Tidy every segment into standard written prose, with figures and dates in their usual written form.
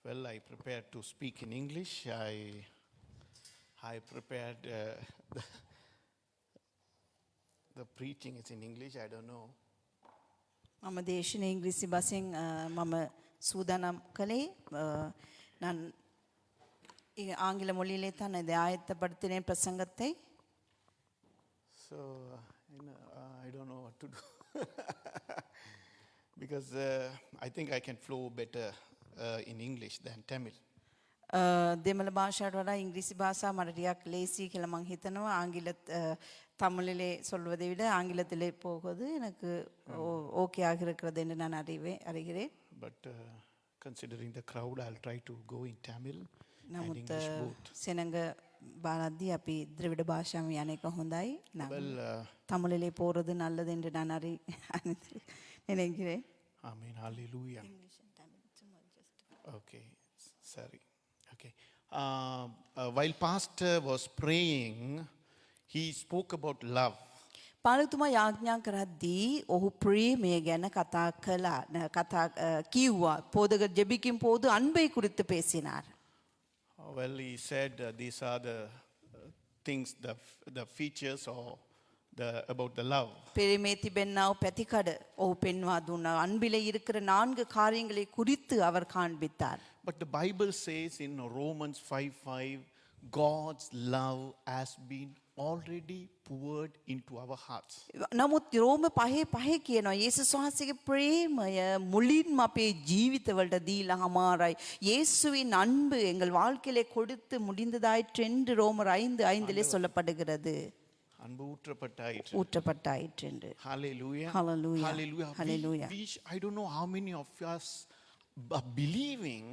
Well, I prepared to speak in English. I prepared the preaching is in English. I don't know. මම දේශන ඉංග්‍රීසි බසින් මම සූදානම් කළේ நான் ஆங்கில மொழியிலே தான் இதை ஆயத்தப்படுத்தினேன் பிரசங்கத்தை. So I don't know what to do because I think I can flow better in English than Tamil. දෙමළ භාෂාවට වඩා ඉංග්‍රීසි භාෂාව මට ටිකක් ලේසි කියලා මම හිතනවා. ஆங்கில தமிழிலே சொல்வதை விட ஆங்கிலத்திலே போவது எனக்கு ஓகே ஆகிருக்கிறது என்று நான் அறிகிறேன். But considering the crowd, I'll try to go in Tamil and නමුත් English both. සෙනඟ බාරද්දී අපි ද්‍රවිඩ භාෂාවෙන් යන එක හොඳයි. Well, தமிழிலே போறது நல்லது என்று நான் நினைக்கிறேன். Amen. Hallelujah. Okay. Sorry. Okay. While pastor was praying, he spoke about love. පාලකතුමා යාඥා කරද්දී ඔහු ප්‍රේමය ගැන කතා කිව්වා. போதக ஜெபிக்கும் போது அன்பை குறித்து பேசினார். Well, he said these are the things, the features or about the love. பிரேமே திபென்னாவ் පැතිකඩ ඔහු පෙන්වා දුන්නා. අන්பிலே இருக்கிற 4 காரியங்களை குறித்து அவர் காண்பித்தார். But the Bible says in Romans 5:5, God's love has been already poured into our hearts. නමුත් රෝම 5:5 කියනවා යේසුස් වහන්සේගේ ප්‍රේමය මුලින්ම අපේ ජීවිතවලට දීලා හමාරයි. இயேசுவின் அன்பு எங்கள் வாழ்க்கையிலே கொடுத்து முடிந்ததாயிற்று என்று ரோமர் 5:5 சொல்லப்படுகிறது. அன்பு ஊற்றப்பட்டாயிற்று. ஊற்றப்பட்டாயிற்று என்று. Hallelujah. Hallelujah. Hallelujah. Hallelujah. I don't know how many of us are believing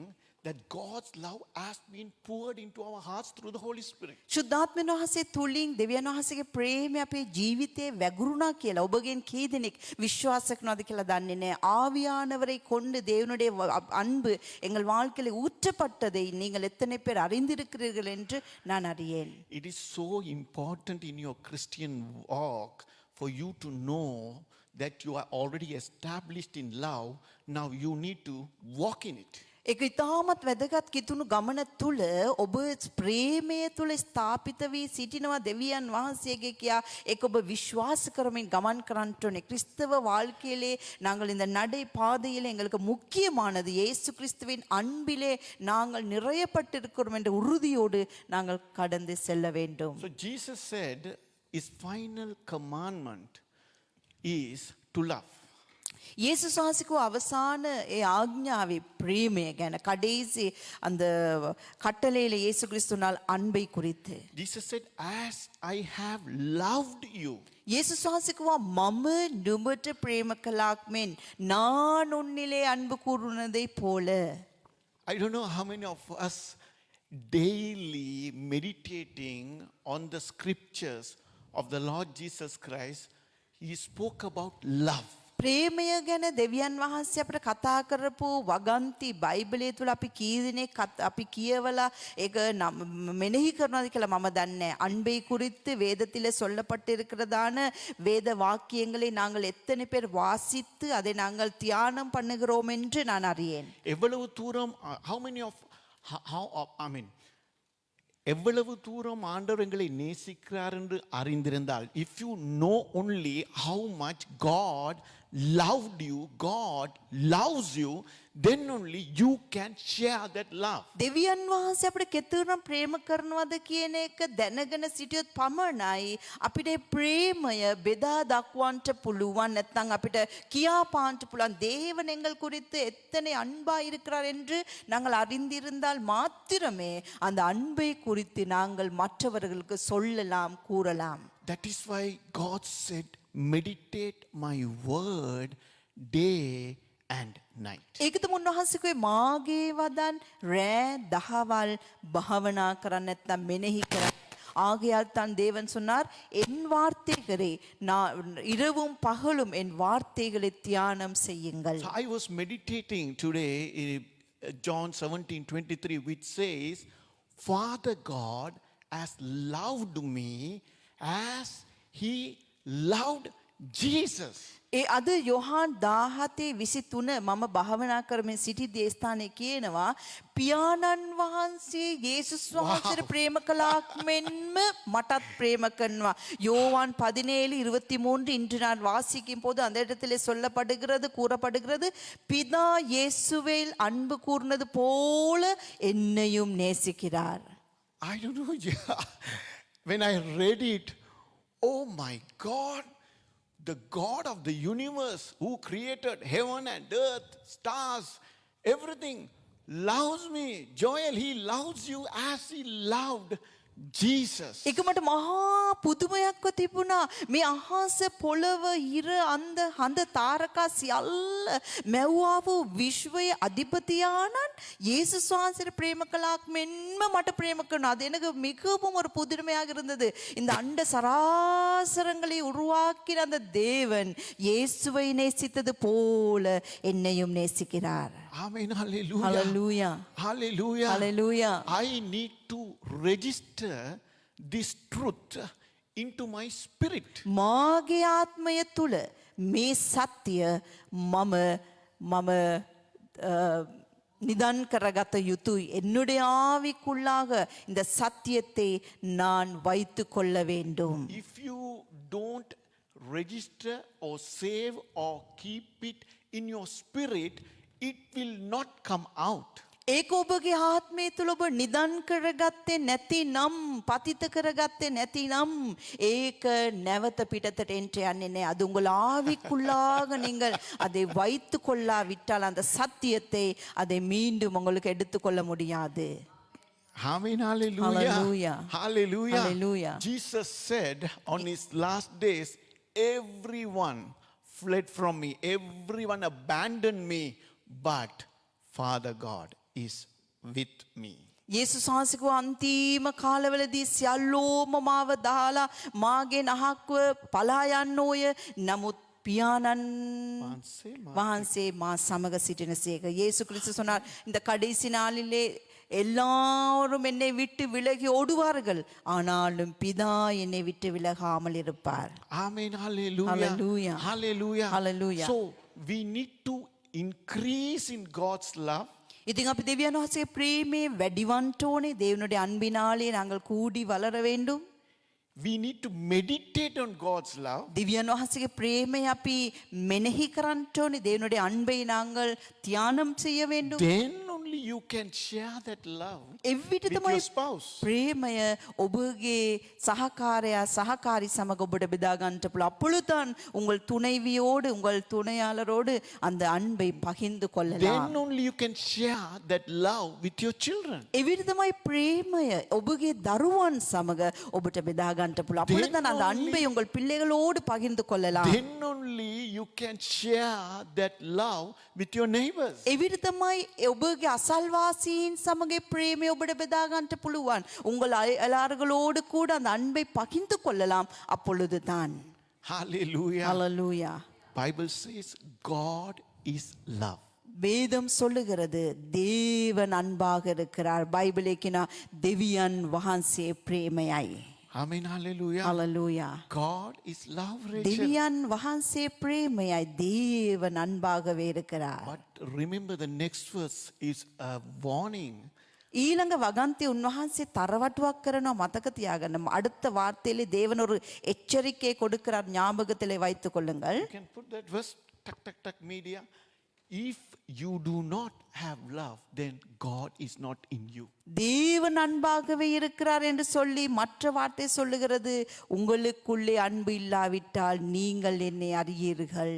that God's love has been poured into our hearts through the Holy Spirit. සුද්ධාත්මයන් වහන්සේ තුලින් දෙවියන් වහන්සේගේ ප්‍රේමය අපේ ජීවිතේ වැගුරුණා කියලා ඔබගෙන් කී දෙනෙක් විශ්වාස කරනවද කියලා දන්නේ නැහැ. ஆவியானவரை கொண்டு தேவனுடைய அன்பு எங்கள் வாழ்க்கையில ஊற்றப்பட்டதை நீங்கள் எத்தனை பேர் அறிந்திருக்கிறீர்கள் என்று நான் அறியேன். It is so important in your Christian walk for you to know that you are already established in love. Now you need to walk in it. ඒක ඉතාමත් වැදගත් කිතුණු ගමන තුල ඔබ ප්‍රේමය තුල ස්ථාපිත වී සිටිනවා දෙවියන් වහන්සේගේ කියා ඒක ඔබ විශ්වාස කරමින් ගමන් කරන්නට ඕනේ. கிறிஸ்தவ வாழ்க்கையிலே நாங்கள் இந்த நடை பாதையிலே எங்களுக்கு முக்கியமானது இயேசு கிறிஸ்துவின் அன்பிலே நாங்கள் நிறையப்பட்டிருக்கிறோம் என்ற உறுதியோடு நாங்கள் கடந்து செல்ல வேண்டும். So Jesus said his final commandment is to love. යේසුස් වහන්සේගේ අවසාන ඒ ආඥාවේ ප්‍රේමය ගැන කඩේසි அந்த கட்டளையில இயேசு கிறிஸ்துவினால் அன்பை குறித்து Jesus said, as I have loved you. යේසුස් වහන්සේ කිව්වා මම නුඹට ප්‍රේම කළාක් මෙන් நான் உன்னிலே அன்பு கூர்ந்ததை போல. I don't know how many of us daily meditating on the scriptures of the Lord Jesus Christ, he spoke about love. ප්‍රේමය ගැන දෙවියන් වහන්සේ අපිට කතා කරපු වගන්ති බයිබලයේ තුල අපි කී දෙනෙක් අපි කියවලා ඒක මෙනෙහி කරනවාද කියලා මම දන්නේ නැහැ. அன்பை குறித்து வேதத்திலே சொல்லப்பட்டிருக்கிறதான வேத வாக்கியங்களை நாங்கள் எத்தனை பேர் வாசித்து அதை நாங்கள் தியானம் பண்ணுகிறோம் என்று நான் அறியேன். எவ்வளவு தூரம் how many of I mean எவ்வளவு தூரம் ஆண்டவர் எங்களை நேசிக்கிறார் என்று அறிந்திருந்தால், if you know only how much God loved you, God loves you, then only you can share that love. දෙවියන් වහන්සේ අපිට කෙතරම් ප්‍රේම කරනවද කියන එක දැනගෙන සිටියොත් පමණයි අපිට ප්‍රේමය බෙදා දක්වන්නට පුළුවන්. නැත්නම් අපිට කියා පාන්නට පුළුවන් தேவன் எங்கள் குறித்து எத்தனை அன்பா இருக்கிறார் என்று நாங்கள் அறிந்திருந்தால் மாத்திரமே அந்த அன்பை குறித்து நாங்கள் மற்றவர்களுக்கு சொல்லலாம் கூறலாம். That is why God said, meditate my word day and night. ඒකද මුන්නහන්සේ මාගේ වදන් රෑ දහවල් භාවනා කරන්න නැත්නම් මෙනෙහි කරන්න. ஆகையால் தான் தேவன் சொன்னார் என் வார்த்தைகளே இரவும் பகலும் என் வார்த்தைகளை தியானம் செய்யுங்கள். So I was meditating today in John 17:23, which says, Father God has loved me as he loved Jesus. ඒ අද යොහාන් 17:23 මම භාවනා කරමින් සිටි දේස්ථානයේ කියනවා පියාණන් වහන්සේ යේසුස් වහන්සේට ප්‍රේම කළාක් මෙන්ම මටත් ප්‍රේම කරනවා. யோவான் 17:23 இன்று நான் வாசிக்கும் போது அந்த இடத்திலே சொல்லப்படுகிறது கூறப்படுகிறது பிதா இயேசுவில் அன்பு கூர்ந்தது போல என்னையும் நேசிக்கிறார். I don't know. When I read it, oh my God, the God of the universe who created heaven and earth, stars, everything, loves me. Joel, he loves you as he loved Jesus. ඒක මට මහා පුදුමයක්ව තිබුණා. මේ අහස පොළව ඉර අන්ද හඳ තාරකා සියල්ල මැව්වා වූ විශ්වයේ අධිපතියාණන් இயேசுஸ் වහන්සේට பிரேම කළාක් මෙන්ම මට பிரேම කරනවා. அது எனக்கு மிகவும் ஒரு புதுமையாக இருந்தது. இந்த அண்ட சராசரங்களை உருவாக்கின அந்த தேவன் இயேசுவை நேசித்தது போல என்னையும் நேசிக்கிறார். Amen. Hallelujah. Hallelujah. Hallelujah. Hallelujah. I need to register this truth into my spirit. මාගේ ආත්මය තුල මේ සත්‍ය මම நிதான் කරගත යුතුයි. என்னுடைய ஆவிக்குள்ளாக இந்த சத்தியத்தை நான் வைத்துக் கொள்ள வேண்டும். If you don't register or save or keep it in your spirit, it will not come out. ඒක ඔබගේ ආත්මය තුල ඔබ නිදන් කරගත්තේ නැතිනම් පතිත කරගත්තේ නැතිනම් ඒක නැවත පිටතට එන්න යන්නේ නැහැ. அது உங்கள் ஆவிக்குள்ளாக நீங்கள் அதை வைத்துக் கொள்ளாவிட்டால் அந்த சத்தியத்தை அதை மீண்டும் உங்களுக்கு எடுத்துக்கொள்ள முடியாது. Amen. Hallelujah. Hallelujah. Hallelujah. Hallelujah. Jesus said on his last days, everyone fled from me, everyone abandoned me, but Father God is with me. යේසුස් වහන්සේගේ අන්තිම කාලවලදී සියල්ලෝම මාව දාලා මාගේ නහක්ව පලා යන්නෝය. නමුත් பியானன் வහන්සේ மா சமக සිටිනසේක. இயேசு கிறிஸ்து சொன்னார் இந்த கடைசி நாளிலே எல்லாரும் என்னை விட்டு விலகி ஓடுவார்கள், ஆனாலும் பிதா என்னை விட்டு விலகாமல் இருப்பார். Amen. Hallelujah. Hallelujah. Hallelujah. Hallelujah. So we need to increase in God's love. ඉතින් අපි දෙවියන් වහන්සේගේ ප්‍රේමය වැඩිවන්ට ඕනේ. தேவனுடைய அன்பினாலே நாங்கள் கூடி வளர வேண்டும். We need to meditate on God's love. දෙවියන් වහන්සේගේ ප්‍රේමය අපි මෙනෙහි කරන්නට ඕනේ. தேவனுடைய අன்பை நாங்கள் தியானம் செய்ய வேண்டும். Then only you can share that love එවිට with තමයි your spouse. ප්‍රේමය ඔබගේ සහකාරයා සහකාරි සමග ඔබට බෙදා ගන්නට පුළුවන්. அப்பொழுதுதான் உங்கள் துணைவியோடு உங்கள் துணையாளரோடு அந்த அன்பை பகிர்ந்து கொள்ளலாம். Then only you can share that love with your children. එවිට තමයි ප්‍රේමය ඔබගේ දරුවන් සමග ඔබට බෙදා ගන්නට පුළුවන්. அப்பொழுதுதான் அந்த அன்பை உங்கள் பிள்ளைகளோடு பகிர்ந்து கொள்ளலாம். Then only you can share that love with your neighbors. එවිට තමයි ඔබගේ අසල්වාසීන් සමග ප්‍රේමය ඔබට බෙදා ගන්නට පුළුවන්. உங்கள் அயலார்களோடு கூட அந்த அன்பை பகிர்ந்து கொள்ளலாம். அப்பொழுதுதான். Hallelujah. Hallelujah. Bible says God is love. வேதம் சொல்லுகிறது தேவன் அன்பாக இருக்கிறார். பைபிளேக்கினா දෙවියන් වහන්සේ ප්‍රේමයයි. Amen. Hallelujah. Hallelujah. God is love, Rachel. දෙවියන් වහන්සේ ප්‍රේමයයි. தேவன் அன்பாகவே இருக்கிறார். But remember the next verse is a warning. ඊළඟ වගන්ති උන්වහන්සේ තරවටුවක් කරනවා. මතක තියාගන්න. அடுத்த வார்த்தையிலே தேவன் ஒரு எச்சரிக்கை கொடுக்கிறார். ஞாபகத்திலே வைத்துக் கொள்ளுங்கள். You can put that verse, tuck, tuck, tuck, media. If you do not have love, then God is not in you. தேவன் அன்பாகவே இருக்கிறார் என்று சொல்லி மற்ற வார்த்தை சொல்லுகிறது, உங்களுக்குள்ளே அன்பு இல்லாவிட்டால் நீங்கள் என்னை அறியீர்கள்.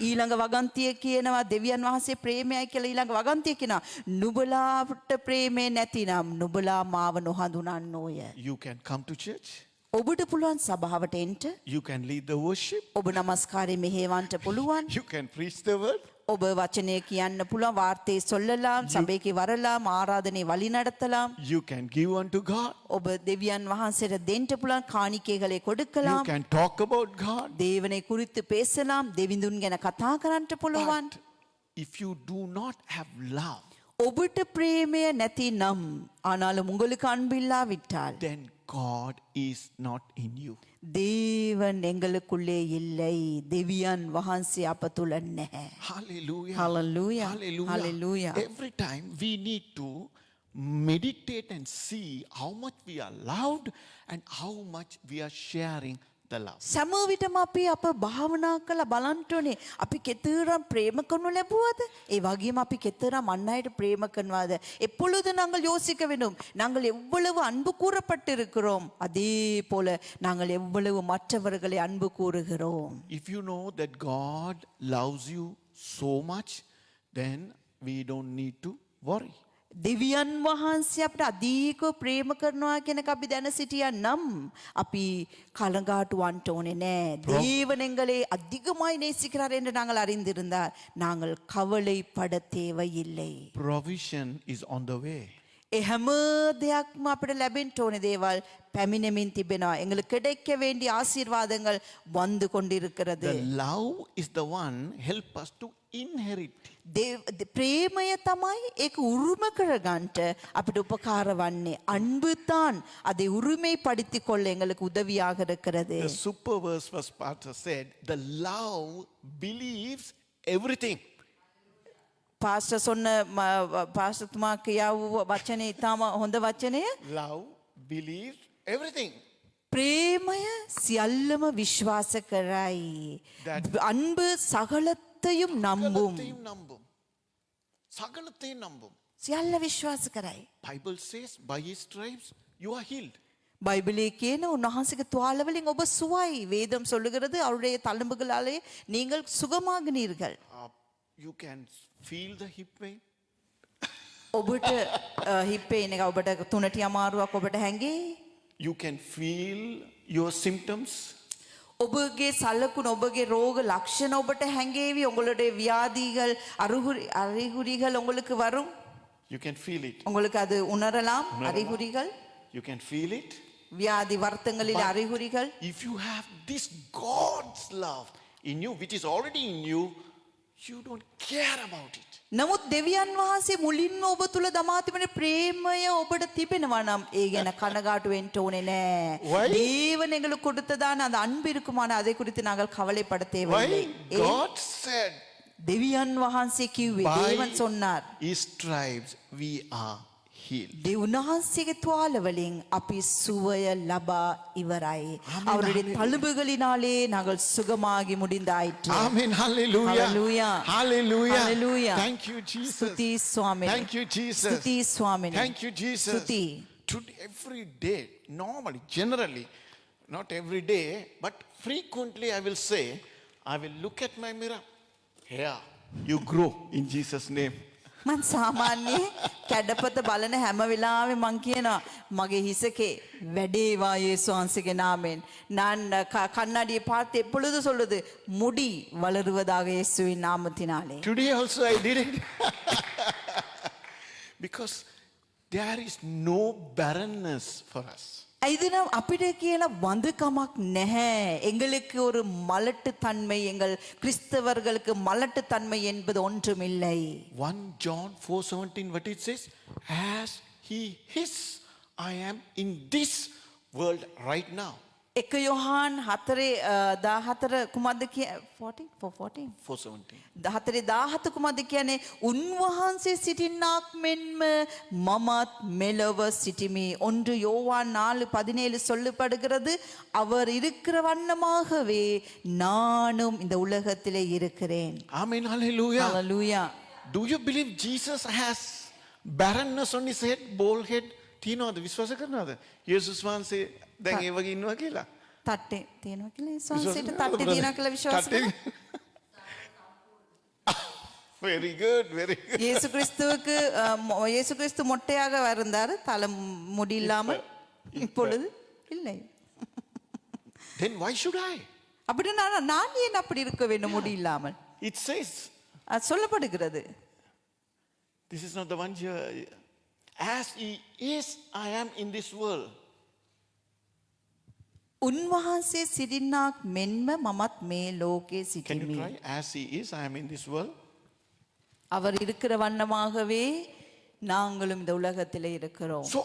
ඊළඟ වගන්තිය කියනවා දෙවියන් වහන්සේ ප්‍රේමයයි කියලා. ඊළඟ වගන්තිය කියනවා නුඹලාට ප්‍රේමේ නැතිනම් නුඹලා මාව නොහඳුනන්නෝය. You can come to church. ඔබට පුළුවන් සභාවට එන්න. You can lead the worship. ඔබ නමස්කාරය මෙහෙවන්න පුළුවන්. You can preach the word. ඔබ වචනය කියන්න පුළුවන්. වාර්තේ சொல்லலாம். සභේකේ වරலாம். ආරාධනේ වழி நடத்தலாம். You can give unto God. ඔබ දෙවියන් වහන්සේට දෙන්න පුළුවන්. කාணிකේகளை You கொடுக்கலாம். can talk about God. தேவனை குறித்து பேசலாம். දෙවිඳුන් ගැන කතා කරන්නට පුළුවන්. But if you do not have love, ඔබට ප්‍රේමය නැතිනම්, ආனாலும் உங்களுக்கு அன்பு இல்லாவிட்டால், then God is not in you. දේවන් එங்களுக்குள்ளே இல்லை. දෙවියන් වහන්සේ අප තුල නැහැ. Hallelujah. Hallelujah. Hallelujah. Hallelujah. Every time we need to meditate and see how much we are loved and how much we are sharing the love. සෑම විටම අපි අප භාවනා කළා බලන්න ඕනේ. අපි කෙතරම් ප්‍රේම කරනු ලැබුවද? ඒ වගේම අපි කෙතරම් අන් අයට ප්‍රේම කරනවාද? எப்பொழுது நாங்கள் யோசிக்க வேண்டும். நாங்கள் எவ்வளவு அன்பு கூறப்பட்டிருக்கிறோம். அதே போல நாங்கள் எவ்வளவு மற்றவர்களை அன்பு கூறுகிறோம். If you know that God loves you so much, then we don't need to worry. දෙවියන් වහන්සේ අපට අධිකව ප්‍රේම කරනවා කියන එක අපි දැන සිටියා නම් අපි කලඟාටු වන්න ඕනේ නෑ. தேவன் எங்களை அதிகமாய் நேசிக்கிறார் என்று நாங்கள் அறிந்திருந்தால் நாங்கள் கவலைப்பட தேவையில்லை. Provision is on the way. ඒ හැම දෙයක්ම අපිට ලැබෙන්න ඕනේ දේවල් පැමිණෙමින් තිබෙනවා. එங்களுக்கு கிடைக்க வேண்டிய ஆசீர்வாதங்கள் வந்து கொண்டிருக்கிறது. The love is the one help us to inherit. ප්‍රේමය තමයි ඒක උරුම කරගන්නට අපිට උපකාර වන්නේ. අன்பு தான் அதை உரிமைப்படுத்திக் கொள்ள எங்களுக்கு உதவியாக இருக்கிறது. The super verse first pastor said, the love believes everything. Pastor சொன்ன පාස්ටර්තුමා කියව වචනේ ඊටම හොඳ වචනය. Love believes everything. ප්‍රේමය සියල්ලම විශ්වාස කරයි. අன்பு சகலத்தையும் நம்பும். சகலத்தையும் நம்பும். சகலத்தையும் நம்பும். සියල්ල විශ්වාස කරයි. Bible says by his stripes you are healed. பைபிளே කියන උන්වහන්සේගේ තුවාලවලින් ඔබ සුවයි. வேதம் சொல்லுகிறது அவருடைய தழும்புகளாலே நீங்கள் சுகமாகினீர்கள். You can feel the hip pain. ඔබට හිප් පේන් එක ඔබට තුනටි අමාරුවක් ඔබට හැඟේ. You can feel your symptoms. ඔබගේ සලකුණ ඔබගේ රෝග ලක්ෂණ ඔබට හැඟේවි. உங்களுடைய வியாதிகள் அறிகுறிகள் உங்களுக்கு வரும். You can feel it. உங்களுக்கு அது உணரலாம் அறிகுறிகள். You can feel it. வியாதி வர்த்தங்களில் அறிகுறிகள். If you have this God's love in you, which is already in you, you don't care about it. නමුත් දෙවියන් වහන්සේ මුලින්ම ඔබ තුල දමා තිබෙන ප්‍රේමය ඔබට තිබෙනවා නම් ඒ ගැන කනගාටු වෙන්න ඕනේ නෑ. தேவன் எங்களுக்கு கொடுத்ததான அந்த அன்பு இருக்குமான அதை குறித்து நாங்கள் கவலைப்பட தேவையில்லை. God said, දෙවියන් වහන්සේ කිව්වේ தேவன் சொன்னார். His stripes we are healed. දෙවුන්වහන්සේගේ තුවාල වලින් අපි සුවය ලබා ඉවරයි. அவருடைய தழும்புகளினாலே நாங்கள் சுகமாகி முடிந்தாயிற்று. Amen. Hallelujah. Hallelujah. Hallelujah. Hallelujah. Thank you, Jesus. స్తుతి స్వామిని. Thank you, Jesus. స్తుతి స్వామిని. Thank you, Jesus. స్తుతి. Today, every day, normally, generally, not every day, but frequently I will say, I will look at my mirror. Here, you grow in Jesus' name. මං සාමාන්‍යයෙන් කැඩපත බලන හැම වෙලාවෙම මං කියනවා මගේ හිසකේ වැඩේවා යේසු වහන්සේගේ නාමයෙන්. நான் கண்ணாடியை பார்த்து எப்பொழுது சொல்லுது முடி வளருவதாக இயேசுவின் நாமத்தினாலே. Today also I did it. Because there is no barrenness for us. இதுனா අපිට කියලා වඳකමක් නැහැ. எங்களுக்கு ஒரு மலட்டு தன்மை எங்கள் கிறிஸ்தவர்களுக்கு மலட்டு தன்மை என்பது ஒன்றுமில்லை. 1 John 4:17 what it says, as he is, I am in this world right now. 1 Yohan 4:14 කුමක්ද 14 4:17. 14:17 කුමක්ද කියන්නේ උන්වහන්සේ සිටින්නාක් මෙන්ම මමත් මෙලව සිටිමි. 1 யோவான் 4:17 சொல்லப்படுகிறது அவர் இருக்கிற வண்ணமாகவே நானும் இந்த உலகத்திலே இருக்கிறேன். Amen. Hallelujah. Hallelujah. Do you believe Jesus has barrenness on his head, bald head? තියනවද විශ්වාස කරනවද? යේසුස් වහන්සේ දැන් ඒ වගේ ඉන්නවා කියලා? තට්ටේ තියෙනවා කියලා යේසුස්ට තට්ටේ තියෙනවා කියලා විශ්වාස කරනවා. Very good, very good. இயேசு கிறிஸ்து மொட்டையாக இருந்தார் தலை முடி இல்லாமல் இப்பொழுது இல்லை. Then why should I? அப்படி நான் ஏன் அப்படி இருக்க வேண்டும் முடி இல்லாமல்? It says, அது சொல்லப்படுகிறது. this is not the one here. As he is, I am in this world. උන්වහන්සේ සිටින්නාක් මෙන්ම මමත් මේ ලෝකේ Can you සිටිමි. try? As he is, I am in this world. அவர் இருக்கிற வண்ணமாகவே நாங்களும் இந்த உலகத்திலே இருக்கிறோம். So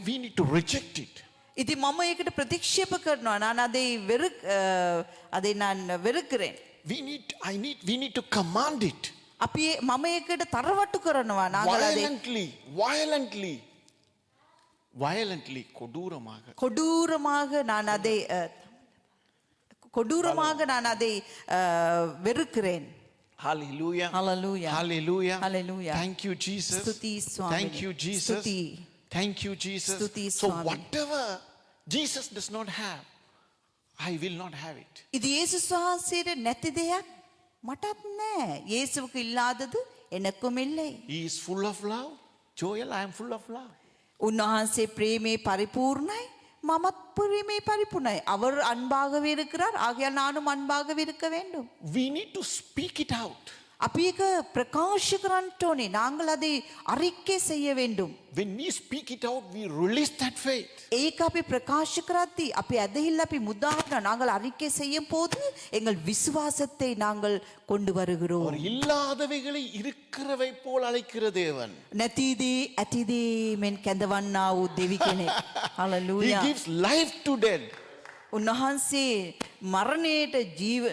we need to reject it. ඉතින් මම ඒකට ප්‍රතික්ෂේප කරනවා. நான் அதை நான் வெறுக்கிறேன். We need to command it. අපි මම ඒකට තරවටු කරනවා. நாங்கள் அதை violently கொடூரமாக நான் அதை வெறுக்கிறேன். Hallelujah. Hallelujah. Hallelujah. Hallelujah. Thank you, Jesus. Stuti Swami. Thank you, Jesus. Stuti. Thank you, Jesus. Stuti So Swami. whatever Jesus does not have, I will not have it. இது இயேசு வහන්සේට නැති දෙයක් මටත් නැහැ. இயேசுவுக்கு இல்லாதது எனக்கும் இல்லை. He is full of love. Joel, I am full of love. உன்வහන්සේ பிரேமே பரிபூர்ணයි. Mamaearth பிரேமே பரிபூர்ணයි. அவர் அன்பாகவே இருக்கிறார். ஆகையால் நானும் அன்பாகவே இருக்க வேண்டும். We need to speak it out. අපි ඒක ප්‍රකාශ කරන්න ඕනේ. நாங்கள் அதை அறிக்கை செய்ய வேண்டும். When we speak it out, we release that faith. ඒක අපි ප්‍රකාශ කරද්දී අපි ඇදහිල්ල අපි මුදාගෙන நாங்கள் அறிக்கை செய்யும் போது எங்கள் விசுவாசத்தை நாங்கள் கொண்டு வருகிறோம். அவர் இல்லாதவைகளை இருக்கிறவை போல் அழைக்கிற தேவன். නැතිදී ඇතිදී මෙන් කැඳවන්නා වූ දෙවි කෙනෙක්. He hallelujah. gives life to dead. උන්වහන්සේ මරණයට ජීව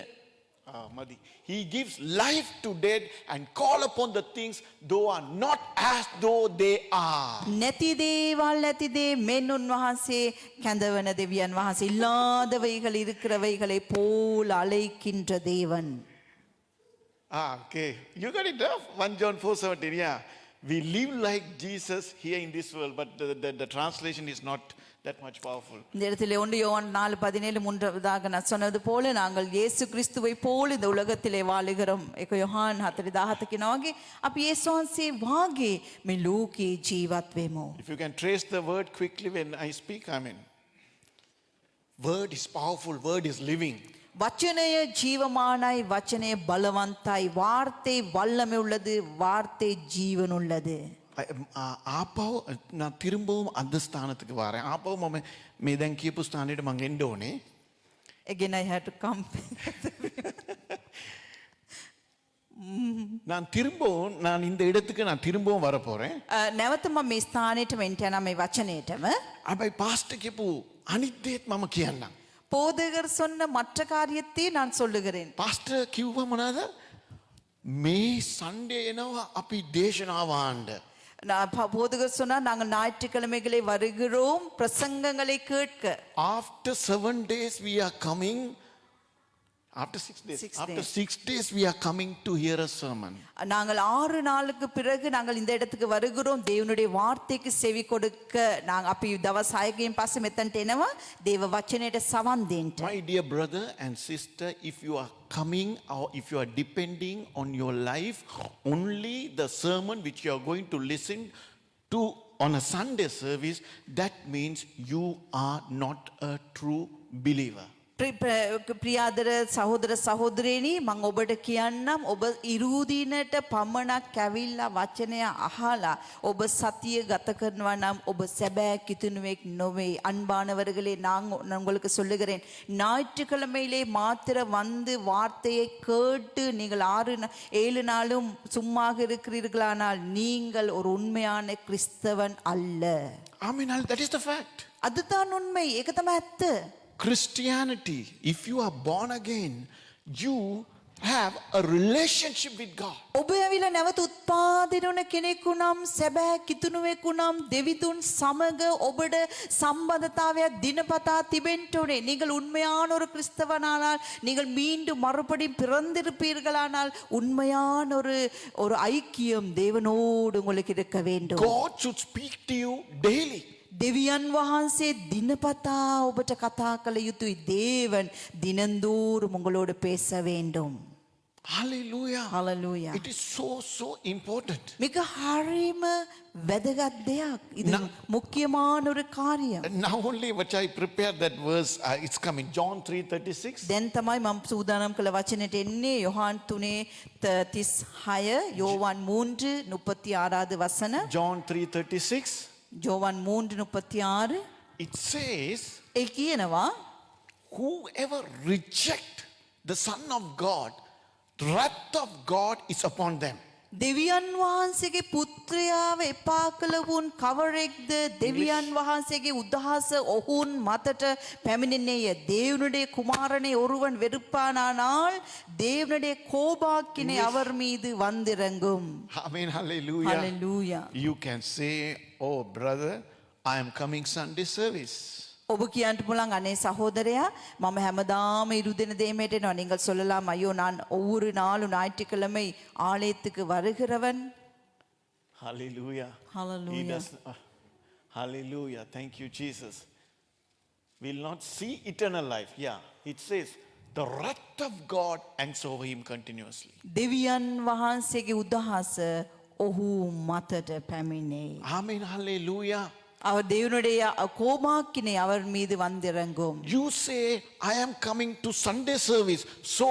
Madi. He gives life to dead and call upon the things though are not as though they are. නැති දේවල් ඇතිදේ මෙන් උන්වහන්සේ කැඳවන දෙවියන් වහන්සේ ඉல்லாதவைகள் இருக்கிறவைகளை போல் அழைக்கின்ற தேவன். Okay. You got it up? 1 John 4:17. Yeah. We live like Jesus here in this world, but the translation is not that much powerful. இந்த இடத்திலே 1 யோவான் 4:17 மூன்றாவதாக நான் சொன்னது போல நாங்கள் இயேசு கிறிஸ்துவை போல இந்த உலகத்திலே வாழுகிறோம். 1 யோவான் 4:17 කියනවා වගේ අපි යේසු වහන්සේ වාගේ මේ ලෝකේ ජීවත් වෙමු. If you can trace the word quickly when I speak, I mean, word is powerful, word is living. වචනය ජීවමානයි, වචනය බලවන්තයි, වාර්තේ වල්ලමේ உள்ளது, වාර්තේ ජීවනුள்ளது. ආපහු நான் திரும்பவும் அந்த ஸ்தானத்துக்கு வரேன். ஆப்பவும் මම මේ දැන් කියපු ස්ථානෙට මම එන්න ඕනේ. Again I had to come. நான் இந்த இடத்துக்கு நான் திரும்பவும் வர போறேன். නැවත මම මේ ස්ථානෙටම එන්න යනවා මේ වචනයටම. හැබැයි පාස්ටර් කියපු අනිත් දේත් මම කියන්නම්. போதகர் சொன்ன மற்ற காரியத்தை நான் சொல்லுகிறேன். පාස්ටර් කිව්වා මොනවාද? මේ සන්ඩේ එනවා අපි දේශනාව ආන්න. போதகர் சொன்னா நாங்கள் ஞாயிற்றுக்கிழமைகளை வருகிறோம் பிரசங்கங்களை கேட்க. After 7 days we are coming. After 6 days. After 6 days we are coming to hear a sermon. நாங்கள் 6 நாளுக்கு பிறகு நாங்கள் இந்த இடத்துக்கு வருகிறோம் தேவனுடைய வார்த்தைக்கு செவி கொடுக்க. நாங்கள் අපි දවස් 6කින් පස්සේ මෙතනට එනවා දේව වචනයට සවන් දෙන්න. My dear brother and sister, if you are coming or if you are depending on your life only the sermon which you are going to listen to on a Sunday service, that means you are not a true believer. ප්‍රියාදර සහෝදර සහෝදරේනි මම ඔබට කියන්නම් ඔබ ඉරුදීනට පමණක් ඇවිල්ලා වචනය අහලා ඔබ සතිය ගත කරනවා නම් ඔබ සැබෑ කිතුණුවෙක් නොවේ. அன்பானவர்களே நான் உங்களுக்கு சொல்லுகிறேன் ஞாயிற்றுக்கிழமையிலே மாத்திர வந்து வார்த்தையை கேட்டு நீங்கள் 6-7 நாளும் சும்மாக இருக்கிறீர்களானால் நீங்கள் ஒரு உண்மையான கிறிஸ்தவன் அல்ல. Amen. That is the fact. அதுதான் உண்மை. ඒක තමයි ඇත්ත. Christianity, if you are born again, you have a relationship with God. ඔබ ඇවිල්ලා නැවත උත්පාදිත වුණ කෙනෙකු නම් සැබෑ කිතුණුවෙකු නම් දෙවිතුන් සමග ඔබට සම්බන්ධතාවයක් දිනපතා තිබෙන්න ඕනේ. நீங்கள் உண்மையான ஒரு கிறிஸ்தவனானால் நீங்கள் மீண்டும் மறுபடியும் பிறந்திருப்பீர்களானால் உண்மையான ஒரு ஐக்கியம் தேவனோடு உங்களுக்கு இருக்க வேண்டும். God should speak to you daily. දෙවියන් වහන්සේ දිනපතා ඔබට කතා කළ යුතුයි. தேவன் தினந்தோறும் உங்களோடு பேச வேண்டும். Hallelujah. Hallelujah. It is so important. මේක හරීම වැදගත් දෙයක්. இது முக்கியமான ஒரு காரியம். Now only which I prepared that verse, it's coming. John 3:36. දැන් තමයි මම සූදානම් කළ වචනෙට එන්නේ යොහාන් 3:36 யோவான் 3:36 වසන. John 3:36. யோவான் 3:36 It says, ඒ කියනවා whoever reject the Son of God, the wrath of God is upon them. දෙවියන් වහන්සේගේ පුත්‍රයාව එපා කළ වුන් කවරෙක්ද දෙවියන් වහන්සේගේ උදහස ඔවුන් මතට පැමිණෙන්නේය தேவனுடைய குமாரனை ஒருவன் வெறுப்பானானால் தேவனுடைய கோபாக்கினை அவர் மீது வந்திறங்கும். Amen. Hallelujah. Hallelujah. You can say, oh brother, I am coming Sunday service. ඔබ කියන්න පුළුවන් අනේ සහෝදරයා මම හැමදාම ඉරුදින දේමයට එනවා. நீங்கள் சொல்லலாம் ஐயோ நான் ஒவ்வொரு நாளும் ஞாயிற்றுக்கிழமை ஆலயத்துக்கு வருகிறவன். Hallelujah. Hallelujah. He does, hallelujah. Thank you, Jesus. Will not see eternal life. Yeah. It says, the wrath of God hangs over him continuously. දෙවියන් වහන්සේගේ උදහස ඔහු මතට පැමිණේ. Amen. Hallelujah. அவர் தேவனுடைய கோபாக்கினை அவர் மீது வந்திறங்கும். You say, I am coming to Sunday service so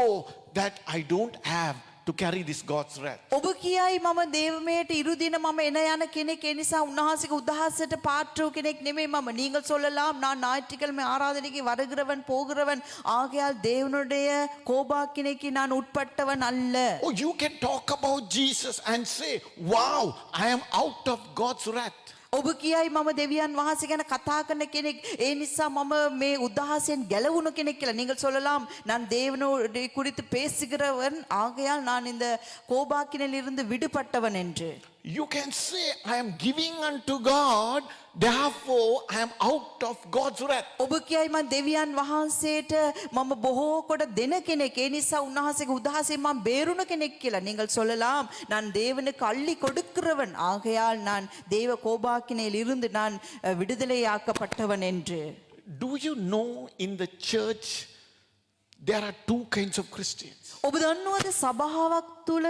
that I don't have to carry this God's wrath. ඔබ කියයි මම දේවමයට ඉරුදින මම එන යන කෙනෙක් ඒ නිසා උන්වහන්සේගේ උදහසට පාත්‍රෝ කෙනෙක් නෙමෙයි මම. நீங்கள் சொல்லலாம் நான் ஞாயிற்றுக்கிழமை ஆராதனைக்கு வருகிறவன் போகிறவன் ஆகையால் தேவனுடைய கோபாக்கினைக்கு நான் உட்பட்டவன் அல்ல. Oh, you can talk about Jesus and say, wow, I am out of God's wrath. ඔබ කියයි මම දෙවියන් වහන්සේ ගැන කතා කරන කෙනෙක් ඒ නිසා මම මේ උදහසෙන් ගැලවුණු කෙනෙක් කියලා. நீங்கள் சொல்லலாம் நான் தேவனோடு குறித்து பேசுகிறவன் ஆகையால் நான் இந்த கோபாக்கினிலிருந்து விடுபட்டவன் என்று. You can say, I am giving unto God, therefore I am out of God's wrath. ඔබ කියයි මම දෙවියන් වහන්සේට මම බොහෝ කොට දෙන කෙනෙක් ඒ නිසා උන්වහන්සේගේ උදහසෙන් මම බේරුණ කෙනෙක් කියලා. நீங்கள் சொல்லலாம் நான் தேவனுக்கு அள்ளி கொடுக்கிறவன் ஆகையால் நான் தேவ கோபாக்கினையிலிருந்து நான் விடுதலையாக்கப்பட்டவன் என்று. Do you know in the church there are two kinds of Christians? ඔබ දන්නවද සභාවක් තුල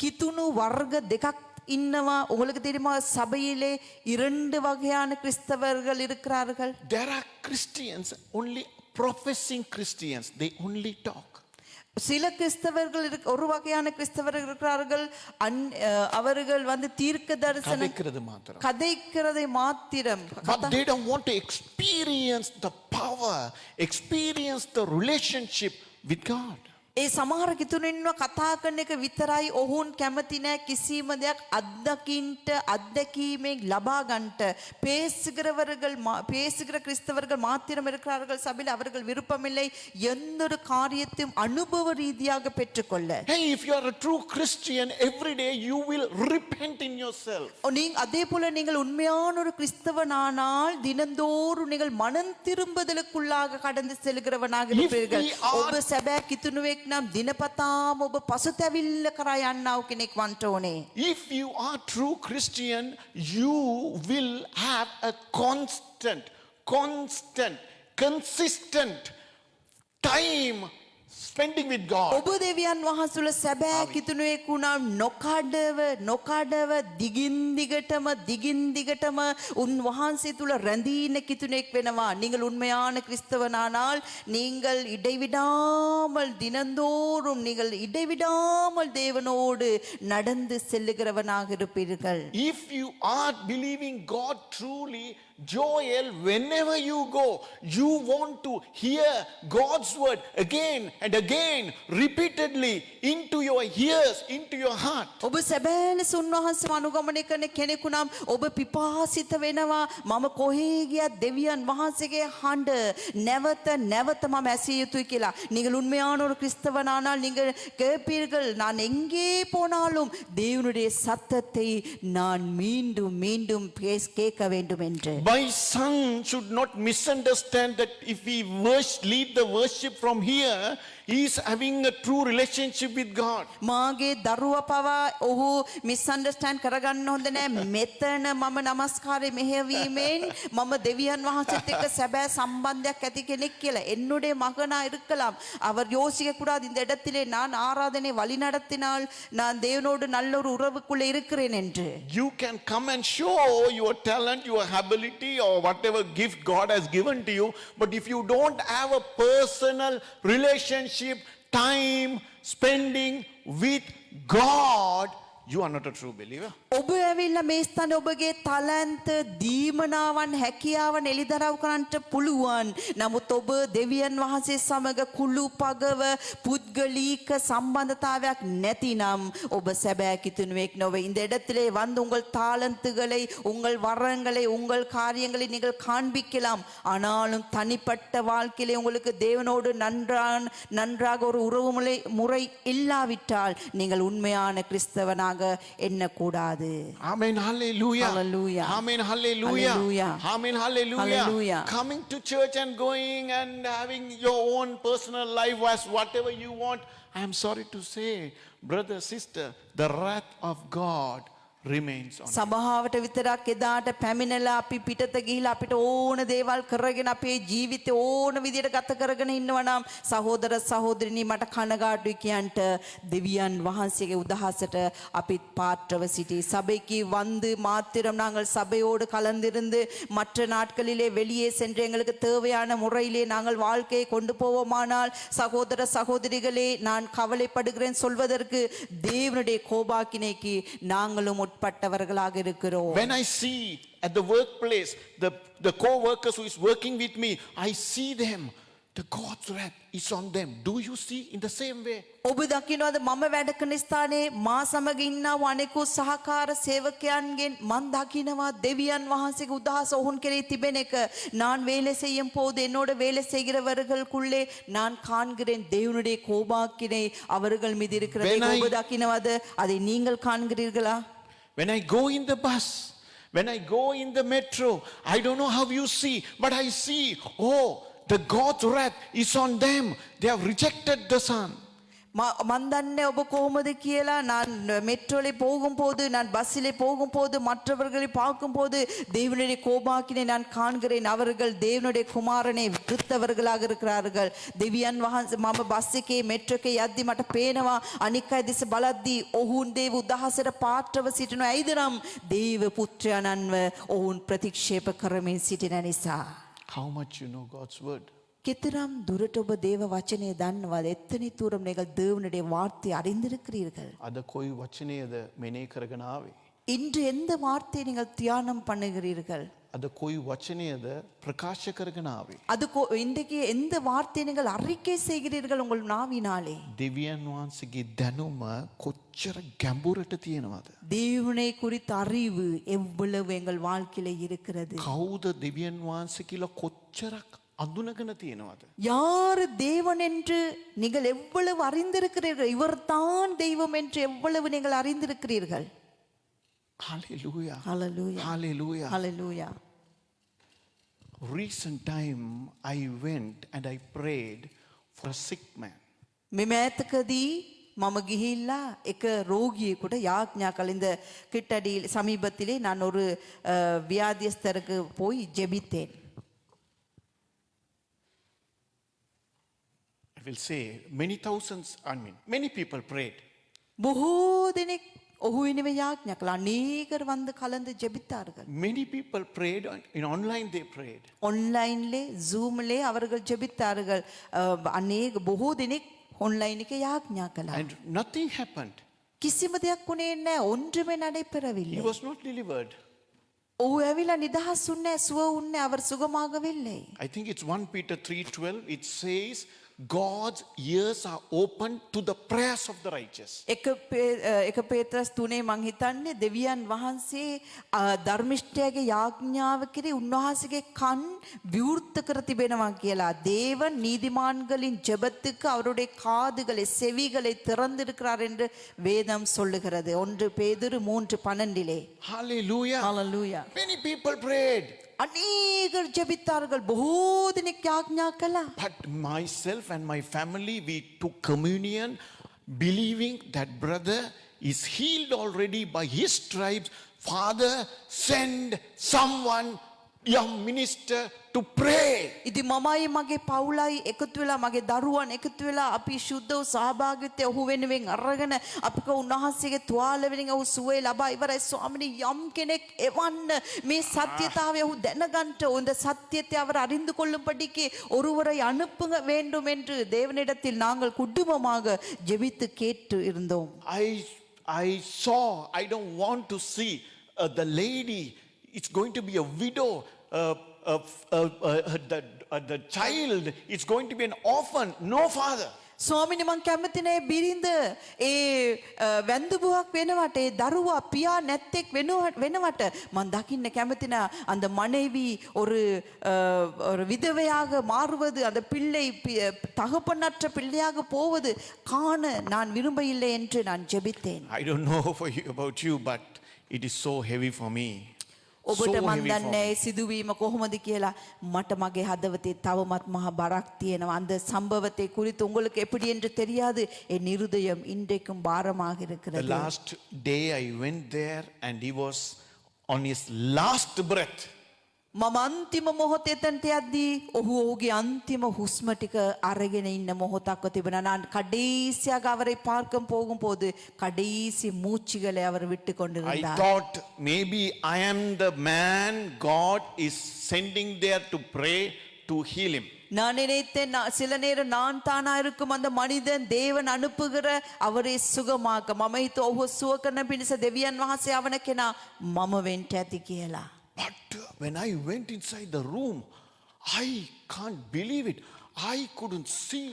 කිතුණු වර්ග දෙකක් ඉන්නවා. உங்களுக்கு தெரியுமா சபையிலே இரண்டு வகையான கிறிஸ்தவர்கள் இருக்கிறார்கள். There are Christians, only professing Christians, they only talk. சில கிறிஸ்தவர்கள் ஒரு வகையான கிறிஸ்தவர்கள் இருக்கிறார்கள் அவர்கள் வந்து தீர்க்க தரிசனம் கதைக்கிறதை மாத்திரம். But they don't want to experience the power, experience the relationship with God. ඒ සමහර කිතුණින්ව කතා කරන එක විතරයි ඔවුන් කැමති නැහැ කිසිම දෙයක් අත්දැකීමෙන් ලබා ගන්නට. பேசுகிற கிறிஸ்தவர்கள் மாத்திரம் இருக்கிறார்கள் சபையில். அவர்கள் விருப்பமில்லை எந்த ஒரு காரியத்தையும் அனுபவ ரீதியாக பெற்றுக்கொள்ள. Hey, if you are a true Christian, every day you will repent in yourself. அதே போல நீங்கள் உண்மையான ஒரு கிறிஸ்தவனானால் தினந்தோறும் நீங்கள் மனம் திரும்புதலுக்குள்ளாக கடந்து செல்கிறவனாக இருப்பீர்கள். ඔබ සැබෑ කිතුණුවෙක් නම් දිනපතාම ඔබ පසුතැවිල්ල කරා යන්නව කෙනෙක් වන්ට ඕනේ. If you are true Christian, you will have a consistent time spending with God. ඔබ දෙවියන් වහන්සේල සැබෑ කිතුණුවෙක් වුණා නොකඩව දිගින් දිගටම උන්වහන්සේ තුල රැඳීන කිතුණෙක් වෙනවා. நீங்கள் உண்மையான கிறிஸ்தவனானால் நீங்கள் இடைவிடாமல் தினந்தோறும் நீங்கள் இடைவிடாமல் தேவனோடு நடந்து செல்லுகிறவனாக இருப்பீர்கள். If you are believing God truly, Joel, whenever you go, you want to hear God's word again and again, repeatedly into your ears, into your heart. ඔබ සැබෑ ලෙස උන්වහන්සේව අනුගමනය කරන කෙනෙකු නම් ඔබ පිපාසිත වෙනවා මම කොහේ ගියත් දෙවියන් වහන්සේගේ හඬ නැවත මම ඇසිය යුතුයි කියලා. நீங்கள் உண்மையான ஒரு கிறிஸ்தவனானால் நீங்கள் கேட்பீர்கள் நான் எங்கே போனாலும் தேவனுடைய சத்தத்தை நான் மீண்டும் கேட்க வேண்டும் என்று. My son should not misunderstand that if he lead the worship from here, he is having a true relationship with God. මාගේ දරුවා පවා ඔහු මිස්අන්ඩර්ස්ටෑන්ඩ් කරගන්න හොඳ නෑ. මෙතන මම නමස්කාරය මෙහෙයවීමෙන් මම දෙවියන් වහන්සේත් එක්ක සැබෑ සම්බන්ධයක් ඇති කෙනෙක් කියලා. என்னுடைய மகனா இருக்கலாம். அவர் யோசிக்க கூடாது இந்த இடத்திலே நான் ஆராதனை வழி நடத்தினால் நான் தேவனோடு நல்ல ஒரு உறவுக்குள்ள இருக்கிறேன் என்று. You can come and show your talent, your ability or whatever gift God has given to you, but if you don't have a personal relationship, time spending with God, you are not a true believer. ඔබ ඇවිල්ලා මේ ස්ථානේ ඔබගේ තලන්ත දීමනාවන් හැකියාවන් එලිදරව් කරන්නට පුළුවන්. නමුත් ඔබ දෙවියන් වහන්සේ සමග කුළු පගව පුද්ගලීක සම්බන්ධතාවයක් නැතිනම් ඔබ සැබෑ කිතුනුවෙක් නොවේ. இந்த இடத்திலே வந்து உங்கள் தாளந்துகளை உங்கள் வரங்களை உங்கள் காரியங்களை நீங்கள் காண்பிக்கலாம். ஆனாலும் தனிப்பட்ட வாழ்க்கையிலே உங்களுக்கு தேவனோடு நன்றாக ஒரு உறவு முறை இல்லாவிட்டால் நீங்கள் உண்மையான கிறிஸ்தவனாக எண்ணக்கூடாது. Amen. Hallelujah. Hallelujah. Amen. Hallelujah. Hallelujah. Amen. Hallelujah. Hallelujah. Coming to church and going and having your own personal life as whatever you want. I am sorry to say, brother, sister, the wrath of God remains on you. සභාවට විතරක් එදාට පැමිණලා අපි පිටත ගිහිලා අපිට ඕන දේවල් කරගෙන අපේ ජීවිතේ ඕන විදියට ගත කරගෙන ඉන්නවා නම් සහෝදර සහෝදරිනී මට කනගාටුයි කියන්ට දෙවියන් වහන්සේගේ උදහසට අපිත් පාත්‍රව සිටි சபைக்கு வந்து மாத்திரம் நாங்கள் சபையோடு கலந்திருந்து மற்ற நாட்களிலே வெளியே சென்று எங்களுக்கு தேவையான முறையிலே நாங்கள் வாழ்க்கையை கொண்டு போவோமானால் சகோதர சகோதரிகளே நான் கவலைப்படுகிறேன் சொல்வதற்கு தேவனுடைய கோபாக்கினைக்கு நாங்களும் உட்பட்டவர்களாக இருக்கிறோம். When I see at the workplace the co-workers who is working with me, I see them. The God's wrath is on them. Do you see in the same way? ඔබ දකින්නවද මම වැඩ කරන ස්ථානයේ මා සමග ඉන්නා අනෙකුත් සහකාර සේවකයන්ගෙන් මන් දකින්නවා දෙවියන් වහන්සේගේ උදහස ඔවුන් කෙරෙහි තිබෙන එක. நான் வேலை செய்யும் போது என்னோட வேலை செய்கிறவர்களுக்குள்ளே நான் காண்கிறேன் தேவனுடைய கோபாக்கினை அவர்கள் மீது இருக்கிறதை. ඔබ දකින්නවද அதை நீங்கள் காண்கிறீர்களா? When I go in the bus, when I go in the metro, I don't know how you see, but I see, oh, the God's wrath is on them. They have rejected the Son. மன் தன்னே ඔබ කොහොමද කියලා நான் மெட்ரோலே போகும்போது நான் பஸ்ஸிலே போகும்போது மற்றவர்களை பார்க்கும்போது தேவனுடைய கோபாக்கினை நான் காண்கிறேன். அவர்கள் தேவனுடைய குமாரனை விருத்தவர்களாக இருக்கிறார்கள். දෙවියන් වහන්සේ මම බස් එකේ මෙට්‍රෝ එකේ යද්දි මට පේනවා අනික් අය දිස බලද්දි ඔවුන් දේව උදහසට පාත්‍රව සිටිනවා. ඇයිද නම් දේව පුත්‍රයන්ව ඔවුන් ප්‍රතික්ෂේප කරමින් සිටින නිසා. How much you know God's word? කෙතරම් දුරට ඔබ දේව වචනය දන්නවද? එතන තුරම நீங்கள் தேவனுடைய வார்த்தை அறிந்திருக்கிறீர்கள். අද කොයි වචනයද මෙනෙහි කරගෙන ආවේ? இன்று எந்த வார்த்தையை நீங்கள் தியானம் பண்ணுகிறீர்கள்? අද කොයි වචනයද ප්‍රකාශ කරගෙන ආවේ? அது இன்றைக்கு எந்த வார்த்தையை நீங்கள் அறிக்கை செய்கிறீர்கள் உங்கள் நாவினாலே? දෙවියන් වහන්සේගේ දැනුම කොච්චර ගැඹුරට තියෙනවද? தேவனை குறித்த அறிவு எவ்வளவு எங்கள் வாழ்க்கையில இருக்கிறது? කවුද දෙවියන් වහන්සේ කියලා කොච්චරක් අඳුනගෙන තියෙනවද? யார் தேவன் என்று நீங்கள் எவ்வளவு அறிந்திருக்கிறீர்கள்? இவர்தான் தெய்வம் என்று எவ்வளவு நீங்கள் அறிந்திருக்கிறீர்கள்? Hallelujah. Hallelujah. Hallelujah. Hallelujah. Recent time I went and I prayed for a sick man. මෙමෑතකදී මම ගිහිල්ලා එක රෝගියෙකුට යාඥා කළ இந்த கிட்டடி சமீபத்திலே நான் ஒரு வியாதியஸ்தருக்கு போய் ஜெபித்தேன். I will say many people prayed. බොහෝ දෙනෙක් ඔහු වෙනුවෙන් යාඥා කළා. අනේකர் வந்து கலந்து ஜெபித்தார்கள். Many people prayed in online they prayed. ஆன்லைன்லே ஜூம்லே அவர்கள் ஜெபித்தார்கள். අනේක බොහෝ දෙනෙක් ஆன்லைன் එකේ යාඥා කළා. And nothing happened. කිසිම දෙයක් වුණේ නැහැ. ஒன்றுமே நடைபெறவில்லை. He was not delivered. ඔහු ඇවිල්ලා නිදහස් වුණේ නැහැ, සුව වුණේ නැහැ, அவர் சுகமாகவில்லை. I think it's 1 Peter 3:12. It says God's ears are open to the prayers of the righteous. එක පේත්‍රස් 3 මං හිතන්නේ දෙවියන් වහන්සේ ධර්මිෂ්ඨයාගේ යාඥාව කෙරේ උන්වහන්සේගේ කන් විවෘත කර තිබෙනවා කියලා. தேவன் நீதிமான்களின் ஜெபத்துக்கு அவருடைய காதுகளை செவிகளை திறந்திருக்கிறார் என்று வேதம் சொல்லுகிறது. 1 பேதுரு 3:12. Hallelujah. Hallelujah. Many people prayed. අනේකர் ජெபித்தார்கள். බොහෝ දෙනෙක් යාඥා කළා. But myself and my family, we took communion believing that brother is healed already by his stripes. Father, send someone, young minister, to pray. ඉතින් මමයි මගේ පවුලයි එකතු වෙලා මගේ දරුවන් එකතු වෙලා අපි සුද්ධව සහභාගීත්වය ඔහු වෙනුවෙන් අරගෙන අපික උන්වහන්සේගේ තුවාල වෙනින් ඔහු සුවය ලබා ඉවරයි. ස්වාමිනේ යම් කෙනෙක් එවන්න මේ සත්‍යතාවය ඔහු දැනගන්න இந்த சத்தியத்தை அவர் அறிந்து கொள்ளும்படிக்கு ஒருவரை அனுப்புங்க வேண்டும் என்று தேவனிடத்தில் நாங்கள் குடும்பமாக ஜெபித்து கேட்டு இருந்தோம். I saw, I don't want to see the lady, it's going to be a widow, the child, it's going to be an orphan, no father. ස්වාමිනේ මං කැමති නෑ බිරිඳ ඒ වැන්දුබුවක් වෙනවට ඒ දරුවා පියා නැත්තෙක් වෙනවට මං දකින්න කැමති නෑ அந்த மனைவி ஒரு விதவையாக மாறுவது அந்த பிள்ளை தகப்பனற்ற பிள்ளையாக போவது காண நான் விரும்பவில்லை என்று நான் ஜெபித்தேன். I don't know about you, but it is so heavy for me. ඔබට මන් දන්නේ සිදුවීම කොහොමද කියලා මට මගේ හදවතේ තවමත් මහ බරක් තියෙනවා. அந்த சம்பவத்தை குறித்து உங்களுக்கு எப்படி என்று தெரியாது. என் இருதயம் இன்றைக்கும் பாரமாக The இருக்கிறது. last day I went there and he was on his last breath. මම අන්තිම මොහොතේ එතනට යද්දී ඔහු ඔහුගේ අන්තිම හුස්ම ටික අරගෙන ඉන්න මොහොතක්ව තිබුණා. நான் கடைசியாக அவரை பார்க்க போகும்போது கடைசி மூச்சுகளை அவர் விட்டு I கொண்டிருந்தார். thought maybe I am the man God is sending there to pray to heal him. நான் நினைத்தேன் சில நேரம் நான் தானா இருக்கும் அந்த மனிதன் தேவன் அனுப்புகிற அவரை சுகமாக்க මම හිතුවා ඔහු සුව කරන පිණිස දෙවියන් වහන්සේ අවන කෙනා මම වෙන්න ඇති කියලා. But when I went inside the room, I can't believe it. I couldn't see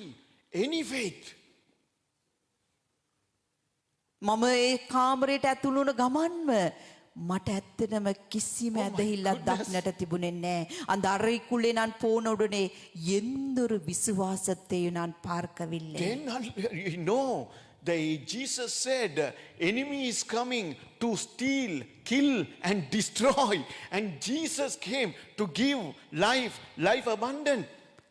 any faith. මම ඒ කාමරයට ඇතුළු වුණ ගමන්ම මට ඇත්තටම කිසිම ඇදහිල්ලක් දක්නට තිබුණේ නැහැ. அந்த அறைக்குள்ளே நான் போன உடனே எந்த ஒரு விசுவாசத்தையும் நான் பார்க்கவில்லை. Then you know, Jesus said, enemy is coming to steal, kill and destroy. And Jesus came to give life abundant.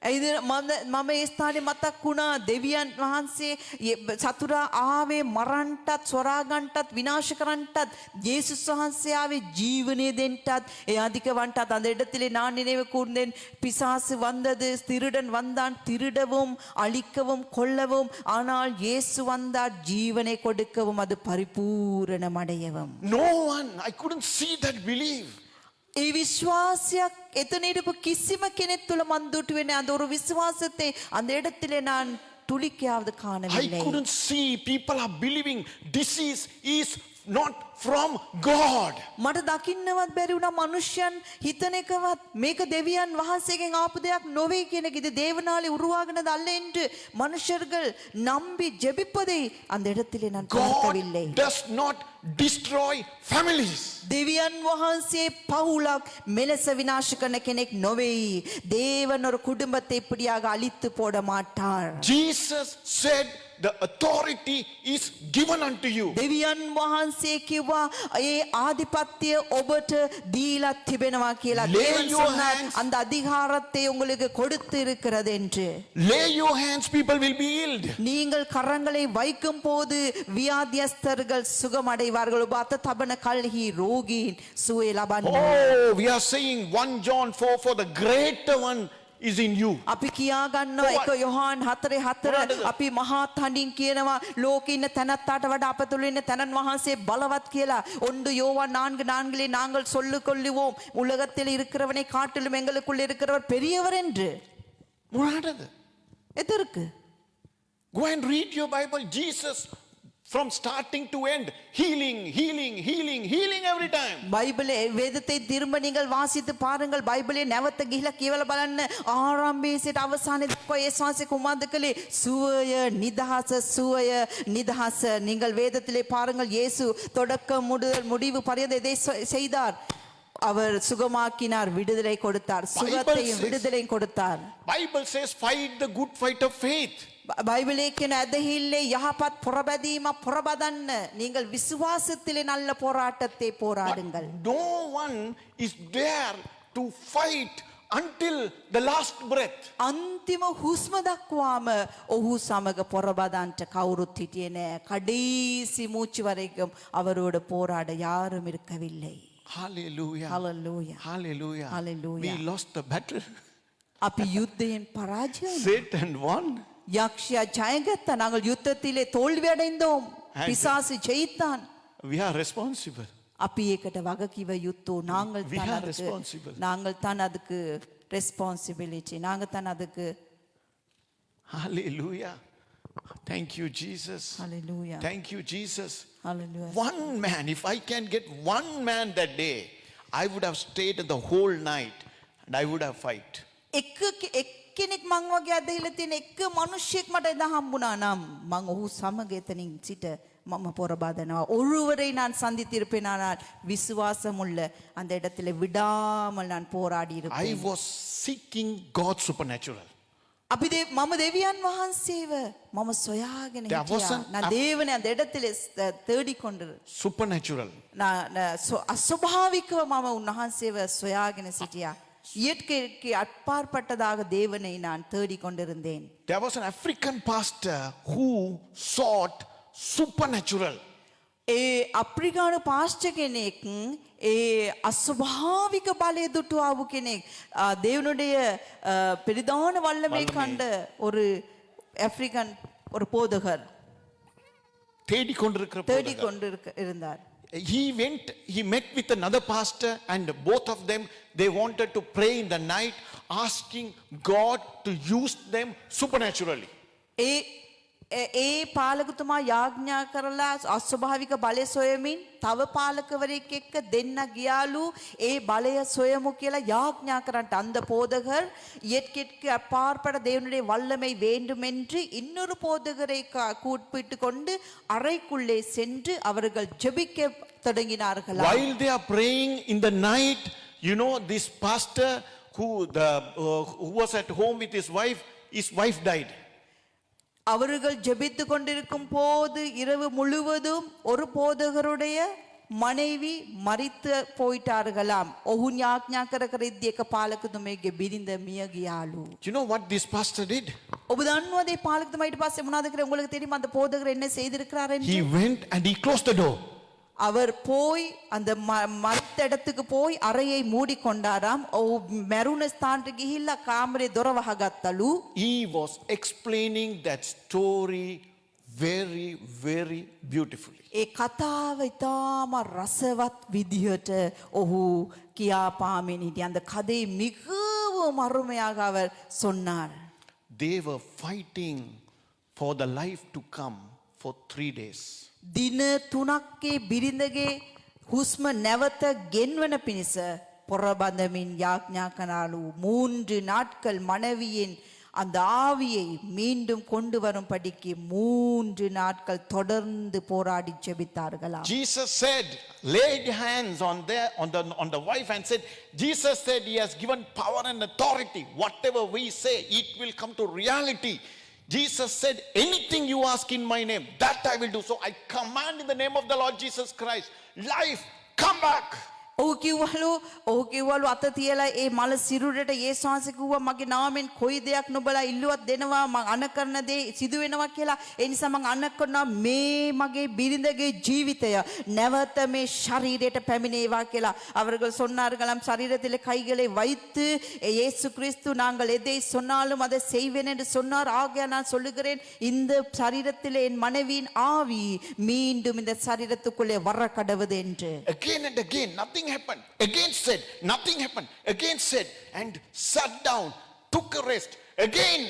ඒ මම ඒ ස්ථානේ මතක් වුණා දෙවියන් වහන්සේ සතුරා ආවේ මරන්නටත් සොරාගන්නටත් විනාශ කරන්නටත් යේසුස් වහන්සේ ආවේ ජීවනය දෙන්නටත් ඒ අධික වන්ටත් அந்த இடத்திலே நான் நினைவு கூர்ந்தேன் பிசாசு வந்தது திருடன் வந்தான் திருடவும் அழிக்கவும் கொல்லவும் ஆனால் இயேசு வந்தார் ஜீவனை கொடுக்கவும் அது பரிபூரணம் அடையவும். No one, I couldn't see that belief. ඒ විශ්වාසයක් එතන හිටපු කිසිම කෙනෙක් තුල මන් දුටුවේ නෑ. அந்த ஒரு விசுவாசத்தை அந்த இடத்திலே நான் துளிக்கையாவது I காணவில்லை. couldn't see people are believing disease is not from God. මට දකින්නවත් බැරි වුණා මනුෂ්‍යයන් හිතන එකවත් මේක දෙවියන් වහන්සේගෙන් ආපු දෙයක් නොවේ කියන එක. இது தேவனாலே உருவாகினது அல்ல என்று மனுஷர்கள் நம்பி ஜெபிப்பதை அந்த இடத்திலே நான் பார்க்கவில்லை. God does not destroy families. දෙවියන් වහන්සේ පවුලක් මෙලෙස විනාශ කරන කෙනෙක් නොවේ. தேவன் ஒரு குடும்பத்தை இப்படியாக அழித்து போட மாட்டார். Jesus said the authority is given unto you. දෙවියන් වහන්සේ කිව්වා ඒ ආධිපත්‍ය ඔබට දීලා තිබෙනවා කියලා. தேவன் சொன்னார் அந்த அதிகாரத்தை உங்களுக்கு கொடுத்து இருக்கிறது என்று. Lay your hands, people will be healed. நீங்கள் கரங்களை வைக்கும் போது வியாதியஸ்தர்கள் சுகமடைவார்கள். ඔබ අත තබන කල්හි රෝගීන් සුවය ලබන්නේ. Oh, we are saying 1 John 4:4, the greater one is in you. අපි කියා ගන්නවා 1 යොහාන් 4:4 අපි මහත් හඬින් කියනවා ලෝකේ ඉන්න තැනැත්තාට වඩා අප තුළ ඉන්න තැනන් වහන්සේ බලවත් කියලා. 1 யோவான் 4:4 நாங்கள் சொல்லிக் கொள்ளுவோம் உலகத்தில் இருக்கிறவனை காட்டிலும் எங்களுக்குள் இருக்கிறவர் பெரியவர் என்று. මොනටද? எதற்கு? Go and read your Bible. Jesus from starting to end, healing every time. பைபிளை வேதத்தை திரும்ப நீங்கள் வாசித்து பாருங்கள். பைபிளை නැවත ගිහිලා කියවලා බලන්න. ආරම්භයේ සිට අවසානයේ දක්වා යේසුස් වහන්සේ කුමක්ද කළේ? සුවය නිදහස. நீங்கள் வேதத்திலே பாருங்கள். இயேசு தொடக்கம் முதல் முடிவு பரியந்த இதை செய்தார். அவர் சுகமாக்கினார், விடுதலை கொடுத்தார், சுகத்தையும் விடுதலையும் கொடுத்தார். Bible says fight the good fight of faith. பைபிளே කියන ඇදහිල්ලේ යහපත් පොරබැදීම පොරබදන්න. நீங்கள் விசுவாசத்திலே நல்ல போராட்டத்தை போராடுங்கள். No one is there to fight until the last breath. අන්තිම හුස්ම දක්වාම ඔහු සමග පොරබදන්ට කවුරුත් හිටියේ නෑ. කඩේසි மூச்சு வரைக்கும் அவரோடு போராட யாரும் இருக்கவில்லை. Hallelujah. Hallelujah. Hallelujah. Hallelujah. We lost the battle. අපි යුද්ධයෙන් පරාජය වුණා. Satan won. යක්ෂයා ජයගත්තා. நாங்கள் யுத்தத்திலே தோல்வி அடைந்தோம். பிசாசு ஜெயித்தான். We are responsible. අපි ඒකට වගකිව යුත්තෝ. நாங்கள் தான் அதுக்கு ரெஸ்பான்சிபிலிட்டி. நாங்கள் தான் அதுக்கு. Hallelujah. Thank you, Jesus. Hallelujah. Thank you, Jesus. Hallelujah. One man, if I can get one man that day, I would have stayed the whole night and I would have fight. එක්කෙනෙක් මං වගේ අදහිලා තියෙන එක මිනිහෙක් මට එදා හම්බුණා නම් මං ඔහු සමග එතනින් සිට මම පොරබදනවා ஒருவரை நான் சந்தித்திருப்பேனானால் விசுவாசமுள்ள அந்த இடத்துல விடாமல் நான் போராடி I இருப்பேன். was seeking God's supernatural. අපි මම දෙවියන් වහන්සේව මම සොයාගෙන There හිටියා. wasn't நான் தேவனை அந்த இடத்துல தேடிக்கொண்டு Supernatural. අස්වභාවිකව මම උන්වහන්සේව සොයාගෙන සිටියා. இயற்கைக்கு அப்பாற்பட்டதாக தேவனை நான் தேடிக்கொண்டிருந்தேன். There was an African pastor who sought supernatural. ඒ අප්‍රිකානු පාස්ටර් කෙනෙක් ඒ අස්වභාවික බලය දුටුවාවු කෙනෙක් தேவனுடைய பெரிதான வல்லமை கண்ட ஒரு ஆப்பிரிக்கன் ஒரு போதகர் தேடிக்கொண்டிருந்தார். He met with another pastor and both of them, they wanted to pray in the night asking God to use them supernaturally. ඒ පාලකතුමා යාඥා කරලා අස්වභාවික බලය සොයමින් තව පාලකවරයෙක් එක්ක දෙන්න ගියාලු ඒ බලය සොයමු කියලා යාඥා කරන්ට அந்த போதகர் இயற்கைக்கு அப்பாற்பட்ட தேவனுடைய வல்லமை வேண்டுமென்று இன்னொரு போதகரை கூப்பிட்டு கொண்டு அறைக்குள்ளே சென்று அவர்கள் ஜெபிக்க தொடங்கினார்களாம். While they are praying in the night, you know, this pastor who was at home with his wife died. அவர்கள் ஜெபித்து கொண்டிருக்கும் போது இரவு முழுவதும் ஒரு போதகருடைய මனைවි මරිත පොයිටාර්ගලාම් ඔහුන් යාඥා කර කර ඉද්දී එක පාලකතුමෙක්ගේ බිරිඳ මිය ගියාලු. You know what this pastor did? ඔබ දන්නවද මේ පාලකතුමා ඊට පස්සේ මොනවද කරේ? உங்களுக்கு தெரியுமா அந்த போதகர் என்ன செய்திருக்கிறார் என்று? He went and he closed the door. அவர் போய் அந்த மரித்த இடத்துக்கு போய் அறையை மூடி கொண்டாராம். மருண ஸ்தானට ගිහිල්ලා කාමරේ දොර වහගත්තලු. He was explaining that story very very beautifully. ඒ කතාව ඉතාම රසවත් විදිහට ඔහු කියාපාමින් හිටියා. அந்த கதை மிகவும் அருமையாக அவர் சொன்னார். They were fighting for the life to come for 3 days. දින 3ක්ගේ බිරිඳගේ හුස්ම නැවත ගෙන්වන පිණිස පොරබඳමින් යාඥා කනාලු. 3 நாட்கள் மனைவியின் அந்த ஆவியை மீண்டும் கொண்டு வரும் படிக்கு 3 நாட்கள் தொடர்ந்து போராடி ஜெபித்தார்களாம். Jesus said, laid hands on the wife and said, Jesus said he has given power and authority. Whatever we say, it will come to reality. Jesus said, anything you ask in my name, that I will do. So I command in the name of the Lord Jesus Christ, life, come back. ඔහු කිව්වලු අත තියලා ඒ මල සිරුරට යේසුස් වහන්සේ කිව්වා මගේ නාමෙන් කොයි දෙයක් නොබලා ඉල්ලුවත් දෙනවා මං අන කරන දේ සිදු වෙනවා කියලා. ඒ නිසා මං අන කරනවා මේ මගේ බිරිඳගේ ජීවිතය නැවත මේ ශරීරයට පැමිණේවා කියලා. அவர்கள் சொன்னார்களாம், சரீரத்திலே கைகளை வைத்து இயேசு கிறிஸ்து நாங்கள் எதை சொன்னாலும் அதை செய்வேன் என்று சொன்னார். ஆகையால் நான் சொல்லுகிறேன், இந்த சரீரத்திலே என் மனைவியின் ஆவி மீண்டும் இந்த சரீரத்துக்குள்ளே வர கடவுது என்று. Again and again, nothing happened. Again said, nothing happened. Again said, and sat down, took a rest. Again,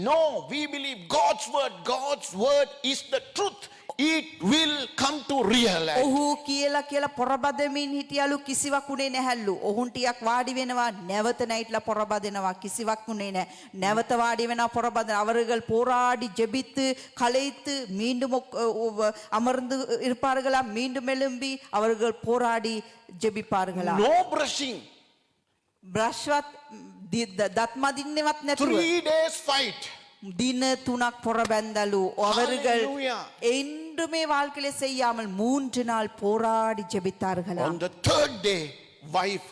no, we believe God's word. God's word is the truth. It will come to realize. ඔහු කියලා පොරබදමින් හිටියලු කිසිවක් උනේ නැහැලු. ඔහුන් ටිකක් වාඩි වෙනවා, නැවත නැයිట్లా පොරබදෙනවා, කිසිවක් උනේ නැහැ. නැවත වාඩි වෙනවා, පොරබදන. அவர்கள் போராடி ஜெபித்து களைத்து மீண்டும் அமர்ந்து இருப்பார்களாம். மீண்டும் எழும்பி அவர்கள் போராடி ஜெபிப்பார்களாம். No brushing. බ්‍රෂ්වත් දත් මදින්නවත් නැතුව 3 days fight. දින 3ක් පොරබැන්දලු. அவர்கள் என்றுமே வாழ்க்கையில செய்யாமல் 3 நாள் போராடி ஜெபித்தார்களாம். On the 3rd day, wife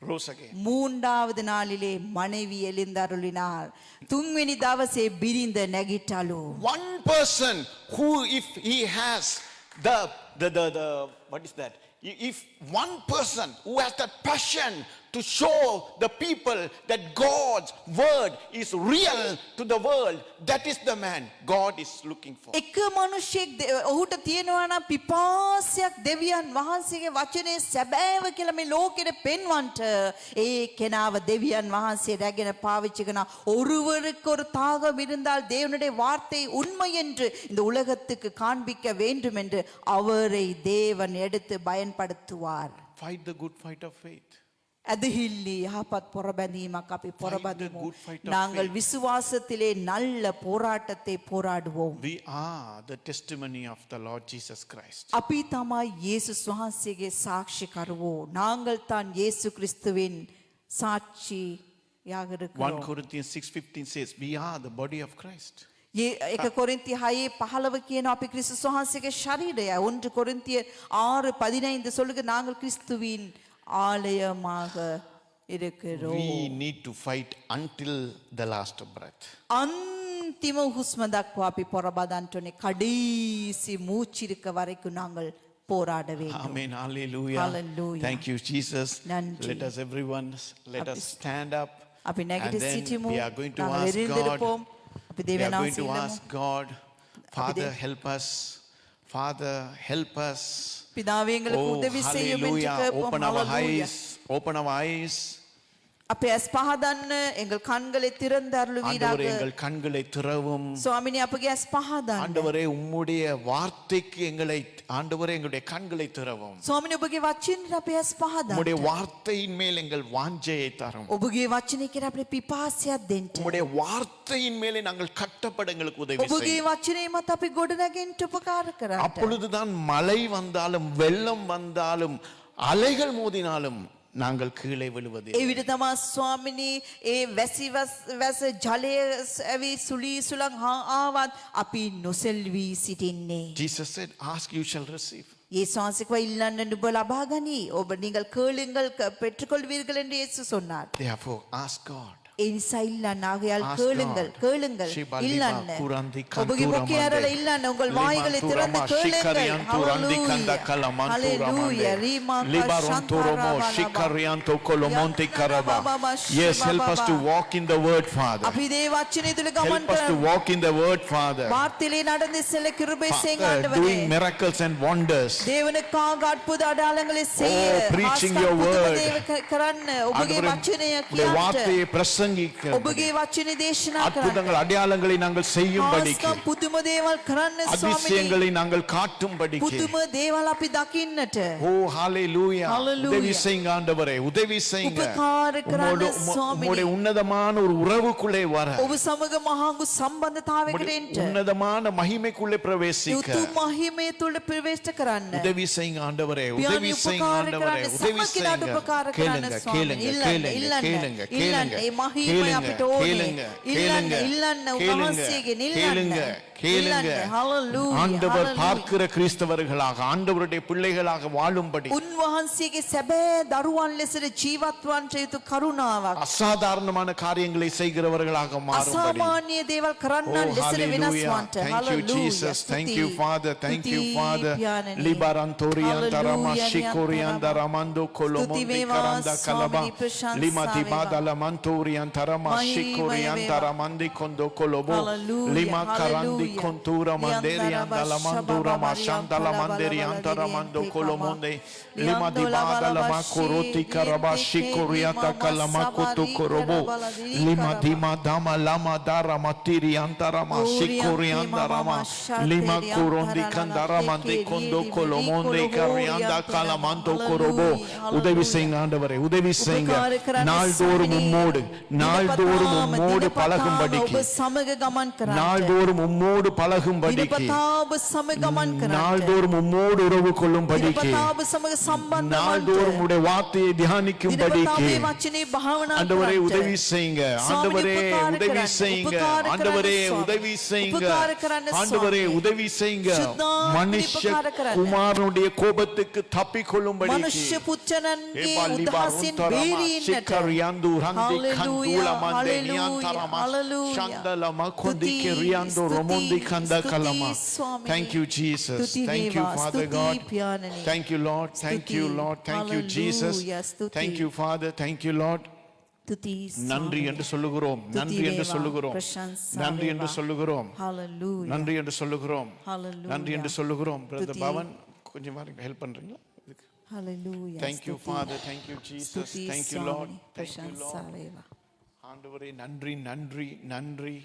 rose again. 3வது நாளிலே மனைவி எழுந்தருளினார். 3වෙනි දවසේ බිරිඳ නැගිටලු. One person who, if he has the what is that? If one person who has the passion to show the people that God's word is real to the world. That is the man God is looking for. එක මිනිසෙක් ඔහුට තියෙනවා නම් පිපාසයක් දෙවියන් වහන්සේගේ වචනේ සැබෑව කියලා මේ ලෝකෙට පෙන්වන්නට ඒ කෙනාව දෙවියන් වහන්සේ රැගෙන පාවිච්චි කරන ஒருவருக்கு ஒரு தாகம் இருந்தால் தேவனுடைய வார்த்தை உண்மை என்று இந்த உலகத்துக்கு காண்பிக்க வேண்டும் என்று அவரை தேவன் எடுத்து பயன்படுத்துவார். Fight the good fight of faith. ඇදහිල්ලි යහපත් පොරබැඳීමක් අපි පොරබදිමු. good fight of நாங்கள் விசுவாசத்திலே நல்ல போராட்டத்தை போராடுவோம். We are the testimony of the Lord Jesus Christ. අපි තමයි යේසුස් වහන්සේගේ සාක්ෂිකරුවෝ. நாங்கள் தான் இயேசு கிறிஸ்துவின் சாட்சியாக 1 இருக்கிறோம். Corinthians 6:15 says, we are the body of Christ. එක කොරින්ති 6:15 කියන අපි ක්‍රිස්තුස් වහන්සේගේ ශරීරය. 1 කොරින්තිය 6:15 சொல்லுங்க நாங்கள் கிறிஸ்துவின் ஆலயமாக இருக்கிறோம். We need to fight until the last breath. අන්තිම හුස්ම දක්වා අපි පොරබදන්ට ඕනේ. කඩීසි மூச்சிருக்க வரைக்கும் நாங்கள் போராட வேண்டும். Amen. Hallelujah. Hallelujah. Thank you, Jesus. நன்றி. Let us everyone, let us stand up. අපි And නැගිට then සිටිමු. we are going to நாங்கள் ask God. எழுந்திருப்போம். අපි We are தேவனை going to ஆசீர்வதிப்போம். ask God, Father, help us. Father, help us. பிதாவே எங்களுக்கு Oh, உதவி செய்யும் என்று hallelujah. கேட்போம். Open our Hallelujah. eyes. Open our eyes. අපේ ඇස් පහදන්න எங்கள் கண்களை திறந்து ஆண்டவரே அருளுவீராக. எங்கள் கண்களை திறவும். சுவாமினி අපගේ ඇස් පහදන්න. ஆண்டவரே உம்முடைய வார்த்தைக்கு எங்களை ஆண்டவரே எங்களுடைய கண்களை திறவும். ස්වාමිනේ ඔබගේ වචනෙට අපේ ඇස් පහදන්න. உம்முடைய வார்த்தையின் மேல் எங்கள் வாஞ்சையை தரும். ඔබගේ වචනේ කියලා අපේ පිපාසයක් දෙන්න. உம்முடைய வார்த்தையின் மேலே நாங்கள் கட்டப்பட எங்களுக்கு உதவி ඔබගේ செய்யும். වචනේ මත අපි ගොඩනැගෙන්න උපකාර කරන්න. அப்பொழுதுதான் மழை வந்தாலும் வெள்ளம் வந்தாலும் அலைகள் மோதினாலும் நாங்கள் கீழே விழுவது ඒ විදිහ තමයි ස්වාමිනේ ඒ වැස ජලය ඇවි සුලී සුලං ආවත් අපි නොසෙල්වි සිටින්නේ. Jesus said, ask you shall receive. இயேசு ஆசிக்குவ இல்லන්න නුඹ ලබා ගනි. ඔබ நீங்கள் கேளுங்கள் பெற்றுக்கொள்வீர்கள் என்று இயேசு சொன்னார். Therefore ask God. ඒ නිසා இல்லන්න ஆகையால் Ask கேளுங்கள் God. கேளுங்கள் Shiba இல்லන්න. liba kurandi ඔබගේ kantura මොකේ අරල mande. இல்லන්න உங்கள் Lima வாய்களை திறந்து turama கேளுங்கள். shikariantu randi kanda kalamantura Hallelujah. mande. Rima Libarontu romo shikarianto kolomonte karaba. Yes, help us to walk in the word, Father. අපි දේ වචනේ තුල ගමන් Help us to කරමු. walk in the word, Father. வார்த்தையிலே நடந்து செல்ல கிருபை செய்யுங்க Father, ஆண்டவரே. doing miracles and wonders. தேவனுக்காக அற்புத அடையாளங்களை செய்ய preaching ஆஸ்தா your புதுமை word. දේව කරන්න ඔබගේ වචනය உம்முடைய කියන්න வார்த்தையை பிரசங்கிக்க ඔබගේ වචනේ දේශනා කරන්න அற்புதங்கள் அடையாளங்களை நாங்கள் செய்யும்படிக்கு ආස්කම් පුදුම දේවල් කරන්න ස්වාමීනි அதிசயங்களை நாங்கள் காட்டும்படிக்கு පුදුම දේවල් අපි දකින්නට ஓ ஹalleluya Hallelujah. உதவி செய்யுங்க ஆண்டவரே உதவி செய்யுங்க උපකාර කරන්න உம்முடைய ස්වාමීනි உன்னதமான ஒரு உறவுக்குள்ளே வர ඔබ සමග මහඟු සම්බන්ධතාවයකට உம்முடைய එන්න உன்னதமான மகிமைக்குள்ளே பிரவேசிக்க උතුම් මහිමය තුල ප්‍රවේශ කරන්න உதவி செய்யுங்க ஆண்டவரே පියාණන් உதவி செய்யுங்க උපකාර ஆண்டவரே කරන්න உதவி සමගිනාට செய்யுங்க උපකාර කරන්න கேளுங்க ස්වාමීනි கேளுங்க இல்லන්න கேளுங்க இல்லන්න கேளுங்க இல்லන්න ඒ මහිමය கேளுங்க අපිට ඕනේ கேளுங்க இல்லන්න கேளுங்க இல்லන්න கேளுங்க උන්වහන්සේගෙන් கேளுங்க இல்லන්න கேளுங்க Hallelujah. ஆண்டவர் Hallelujah. பார்க்கிற கிறிஸ்தவர்களாக ஆண்டவருடைய பிள்ளைகளாக வாழும்படி උන්වහන්සේගේ සැබෑ දරුවන් ලෙසට ජීවත් වන්නට යුතු කරුණාවක් அசாதாரணமான காரியங்களை செய்கிறவர்களாக மாறும்படி අසාමාන්‍ය දේවල් කරන්න Oh, ලෙසට වෙනස් hallelujah. වන්නට Thank you, Jesus. Thank you, Father. Thank you, Father. Libarantoriantarama shikoriandaramando kolomonde karanda kalaba. Lima dibada lamantoriantarama shikoriantaramandi kondo kolobo. Lima karandi kontura manderiandalamandura mashandalamandeриantaramando kolomonde. Lima dibada lamakoroti karaba shikoriata kalamakoto korobo. Lima dima dama lama dara matiri antarama shikori andarama lima kurondi kandarama de kondo kolomonde karianda kalamando korobo உதவி செய்யுங்க ஆண்டவரே உதவி செய்யுங்க நாள்தோறும் உம்மோடு பழகும்படிக்கு ඔබ සමග ගමන් කරන්න நாள்தோறும் உம்மோடு பழகும்படிக்கு දිනපතා ඔබ සමග ගමන් කරන්න நாள்தோறும் உம்மோடு உறவு கொள்ளும்படிக்கு දිනපතා ඔබ සමග සම්බන්ධ நாள்தோறும் உம்முடைய வார்த்தையை தியானிக்கும்படிக்கு දිනපතා වචනේ භාවනා ஆண்டவரே කරන්න உதவி செய்யுங்க ஆண்டவரே உதவி செய்யுங்க ஆண்டவரே உதவி செய்யுங்க ஆண்டவரே உதவி செய்யுங்க மனுஷ குமாரனுடைய கோபத்துக்கு தப்பிக்கொள்ளும்படி මනුෂ්‍ය පුත්‍රයන්ගේ උදහසින් බේරීන්නට Hallelujah, hallelujah, hallelujah. Sandi Kanda Stuti Kalama. Swamini. Thank you, Jesus. Stuti Thank you, Deva. Father Stuti God. Piyanani. Thank you, Lord. Thank you, Stuti. Lord. Thank you, Jesus. Hallelujah. Stuti. Thank you, Father. Thank you, Lord. துதி நன்றி சுவாமியே. என்று சொல்லுகிறோம். துதி நன்றி என்று தேவா. சொல்லுகிறோம். பிரசன்சா நன்றி என்று தேவா. சொல்லுகிறோம். Hallelujah. நன்றி என்று சொல்லுகிறோம். Hallelujah. நன்றி என்று சொல்லுகிறோம். பிரதர் துதி. பவன் கொஞ்சம் ஹெல்ப் பண்றீங்களா? Hallelujah. Thank you, Stuti. Father. Thank you, Jesus. Stuti Thank you, Lord. Swami. Thank you, பிரசன்சா Lord. தேவா. ஆண்டவரே நன்றி நன்றி நன்றி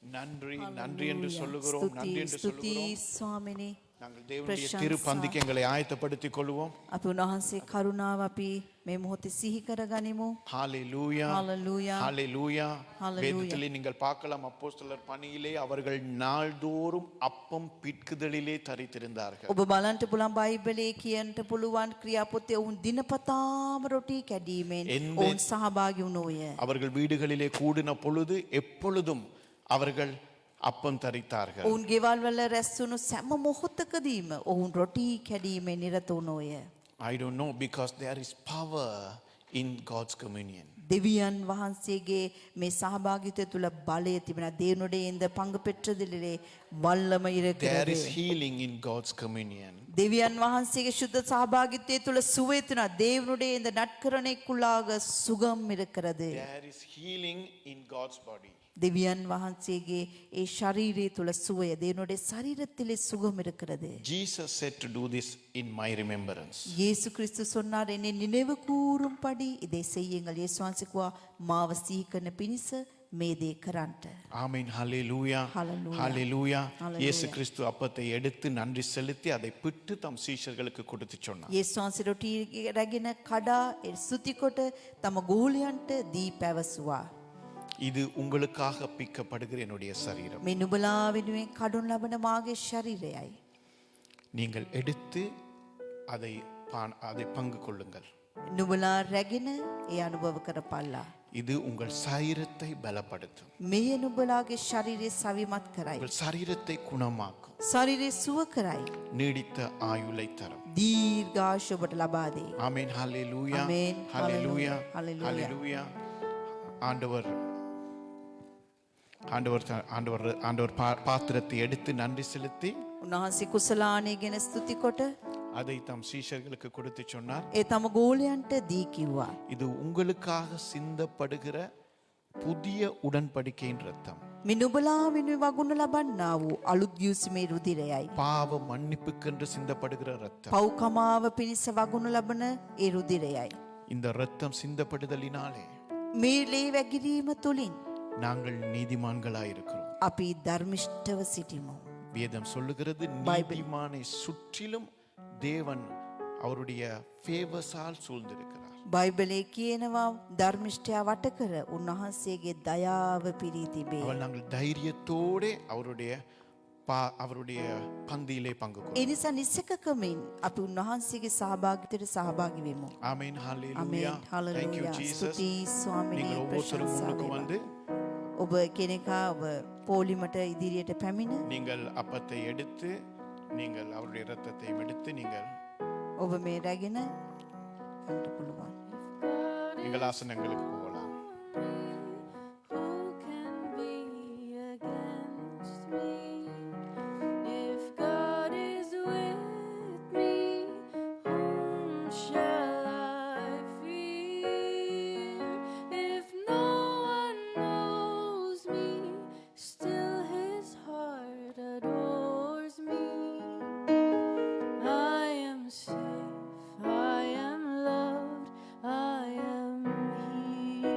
நன்றி நன்றி என்று Hallelujah. சொல்லுகிறோம். ஸ்துதி நன்றி என்று ஸ்துதி சொல்லுகிறோம். ස්වාමිනේ. நாங்கள் தேவனுடைய பிரசன்சா. திருப்பந்திக்கு எங்களை ஆயத்தப்படுத்திக் கொள்வோம். අපි උන්වහන්සේ කරුණාව අපි මේ මොහොතේ සිහි කරගනිමු. ஹalleluya Hallelujah. ஹalleluya. Hallelujah. வேதத்திலே நீங்கள் பார்க்கலாம் அப்போஸ்தலர் பணியிலே அவர்கள் நாள்தோறும் அப்பம் பிட்குதலிலே தரித்திருந்தார்கள். ඔබ බලන්ට පුළුවන් බයිබලයේ කියන්ට පුළුවන් ක්‍රියාපොතේ ඔවුන් දිනපතාම රොටි කැඩීමෙන් එන්නේ- ඔවුන් සහභාගී වුණෝය. அவர்கள் வீடுகளிலே கூடின பொழுது எப்பொழுதும் அவர்கள் அப்பம் தரித்தார்கள். ඔවුන් ගෙවල් වල රැස් වුණු සෑම මොහොතකදීම ඔවුන් රොටි කැඩීමෙන් නිරත වුණෝය. I don't know because there is power in God's communion. දෙවියන් වහන්සේගේ මේ සහභාගීත්වය තුළ බලය තිබෙනවා. දේවනුடைய இந்த பங்கு பெற்றதிலே வல்லமை There இருக்கிறது. is healing in God's communion. දෙවියන් වහන්සේගේ සුද්ධ සහභාගීත්වය තුළ සුවය තියෙනවා. දේවනුடைய இந்த நட்கரணைக்குள்ளாக சுகம் இருக்கிறது. There is healing in God's body. දෙවියන් වහන්සේගේ ඒ ශරීරය තුළ සුවය දේවනුடைய சரீரத்திலே சுகம் இருக்கிறது. Jesus said to do this in my remembrance. இயேசு கிறிஸ்து சொன்னார் என்னை நினைவு கூறும்படி இதை செய்யுங்கள். இயேசு வහන්සේ මාව සිහි කරන පිණිස මේ දේ කරන්නට. Amen. Hallelujah. Hallelujah. Hallelujah. Hallelujah. இயேசு கிறிஸ்து அப்பத்தை எடுத்து நன்றி செலுத்தி அதை பிட்டு தம் சீஷர்களுக்கு கொடுத்து சொன்னார். යේසු වහන්සේ රොටි රැගෙන කඩා ඒ ස්තුති කොට තම ගෝලයන්ට දී පැවසුවා. இது உங்களுக்காக பிக்கப்படுகிற என்னுடைய சரீரம். මේ නුඹලා වෙනුවෙන් කඩුන් ලබන මාගේ ශරීරයයි. நீங்கள் எடுத்து அதை பங்கு கொள்ளுங்கள். නුඹලා රැගෙන ඒ අනුභව කරපල්ලා. இது உங்கள் சரீரத்தை பலப்படுத்தும். මෙය නුඹලාගේ ශරීරය සවිමත් කරයි. உங்கள் சரீரத்தை குணமாக்கும். ශරීරය සුව කරයි. நீடித்த ஆயுளை தரும். දීර්ඝායුෂ ඔබට ලබා දෙයි. ஆமென். ஹalleluya. Amen. ஹalleluya. Hallelujah. ஹalleluya. ஆண்டவர் ஆண்டவர் ஆண்டவர் ஆண்டவர் பாத்திரத்தை எடுத்து நன்றி செலுத்தி උන්වහන්සේ කුසලානේ ගැන ස්තුති කොට அதை தம் சீஷர்களுக்கு கொடுத்து சொன்னார். ඒ තම ගෝලයන්ට දී කිව්වා. இது உங்களுக்காக சிந்தப்படுகிற புதிய உடன்படிக்கையின் ரத்தம். මේ නුඹලා වෙනුවෙන් වගුණ ලබන්නා වූ අලුත් යුසුමේ රුධිරයයි. பாவ மன்னிப்புக்கென்று சிந்தப்படுகிற ரத்தம். පව්කමාව පිණිස වගුණ ලබන ඒ රුධිරයයි. இந்த ரத்தம் சிந்தப்படுதலினாலே මේ ලේ වැගිරීම තුලින් நாங்கள் நீதிமான்களாயிருக்கிறோம். අපි ධර්මිෂ්ඨව සිටිමු. வேதம் சொல்லுகிறது நீதிமானை சுற்றிலும் தேவன் அவருடைய ஃபேவர்ஸால் சூழ்ந்திருக்கிறார். බයිබලයේ කියනවා ධර්මිෂ්ඨයා වට කර උන්වහන්සේගේ දයාව පිරී තිබේ. அவள் நாங்கள் தைரியத்தோட அவருடைய பந்தியிலே பங்கு ඒ கொள்வோம். නිසා නිසකකමින් අපි උන්වහන්සේගේ සහභාගීත්වයට සහභාගී වෙමු. ஆமென். ஹalleluya. Amen. Thank you Hallelujah. Jesus. ස්තුති ස්වාමිනේ நீங்கள் ஒவ்வொருத்தரும் ප්‍රශංසා முன்னுக்கு වේවා. வந்து ඔබ කෙනෙකා ඔබ පොලිමට ඉදිරියට පැමිණ நீங்கள் அப்பத்தை எடுத்து நீங்கள் அவருடைய இரத்தத்தை எடுத்து நீங்கள் ඔබ මේ රැගෙන ගන්න පුළුවන්. நீங்கள் ஆசனங்களுக்கு போகலாம். Who can be against me? If God is with me, whom shall I fear? If no one knows me, still his heart adores me. I am safe, I am loved, I am healed.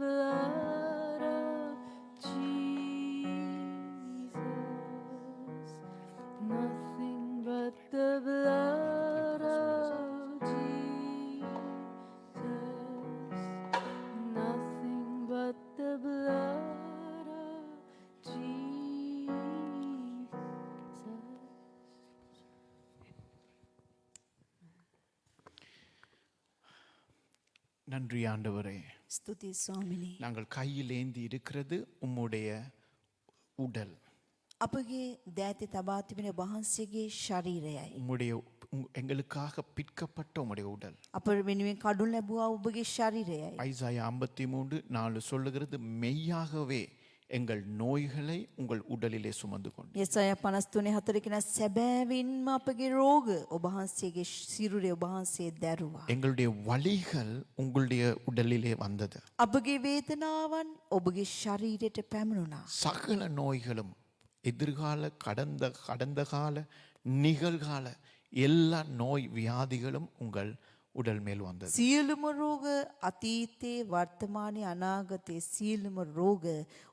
blood of Jesus. Nothing but the blood of Jesus. Nothing but the blood of Jesus. நன்றி ஆண்டவரே. ස්තුතියි ස්වාමිනී. நாங்கள் கையில் ஏந்தி இருக்கிறது உம்முடைய உடல், අපගේ දෑතේ තබා තිබෙන වහන්සේගේ ශරීරයයි. உம்முடைய எங்களுக்காக பிற்கப்பட்ட உம்முடைய உடல். අප වෙනුවෙන් කඩුන් ලැබුවා ඔබගේ ශරීරයයි. ஐசாயா 53:4 சொல்லுகிறது, மெய்யாகவே எங்கள் நோய்களை உங்கள் உடலிலே சுமந்து கொண்டு. යසායා 53:4 කියන සැබෑවින්ම අපගේ රෝග ඔබ වහන්සේගේ සිරුරේ ඔබ වහන්සේ දැරුවා. எங்களுடைய வலிகள் உங்களுடைய உடலிலே வந்தது. අපගේ වේදනාවන් ඔබගේ ශරීරයට පැමිණුණා. சகல நோய்களும் எதிர்கால கடந்த கால நிகழ்கால எல்லா நோய் வியாதிகளும் உங்கள் உடல் மேல் வந்தது. සියලුම රෝග අතීතේ වර්තමානයේ අනාගතයේ සියලුම රෝග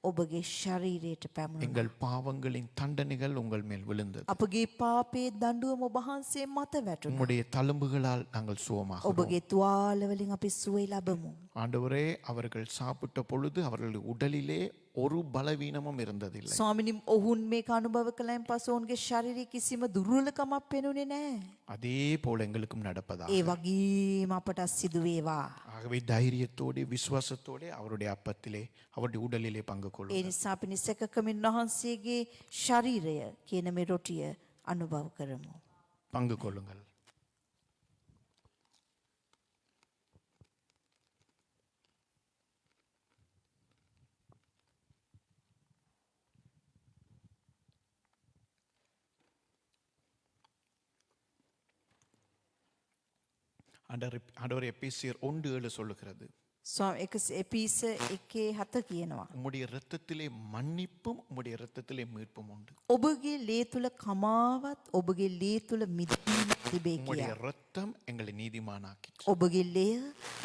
ඔබගේ ශරීරයට පැමුණා. எங்கள் பாவங்களின் தண்டனைகள் உங்கள் மேல் விழுந்தது. අපගේ පාපයේ දඬුවම ඔබ වහන්සේ මත වැටුණා. உம்முடைய தழும்புகளால் நாங்கள் சுகமாகிறோம். ඔබගේ තුවාල වලින් අපි සුවය ලැබමු. ஆண்டவரே, அவர்கள் சாப்பிட்ட பொழுது அவர்களுடைய உடலிலே ஒரு பலவீனமும் இருந்ததில்லை. ස්වාමිනී ඔවුන් මේක අනුභව කළයින් පසු ඔවුන්ගේ ශරීරයේ කිසිම දුර්වලකමක් පෙනුනේ නැහැ. அதே போல எங்களுக்கும் நடப்பதா. ඒ වගේම අපට සිදු වේවා. ஆகவே தைரியத்தோடு விசுவாசத்தோடு அவருடைய அப்பத்திலே அவருடைய உடலிலே பங்கு ඒ கொள்ளும். නිසා අපි නිසකකමින් වහන්සේගේ ශරීරය කියන මේ රොටිය අනුභව කරමු. பங்கு கொள்ளுங்கள். ஆண்டவர் எபேசியர் 1:7 சொல்லுகிறது, එපීස 1:7 කියනවා. உம்முடைய இரத்தத்திலே மன்னிப்பும் உம்முடைய இரத்தத்திலே மீட்பும் உண்டு. ඔබගේ ලේ තුල කමාවත් ඔබගේ ලේ තුල මිදීම තිබේ உம்முடைய කියා. இரத்தம் எங்களை நீதிமானாக்கி. ඔබගේ ලේය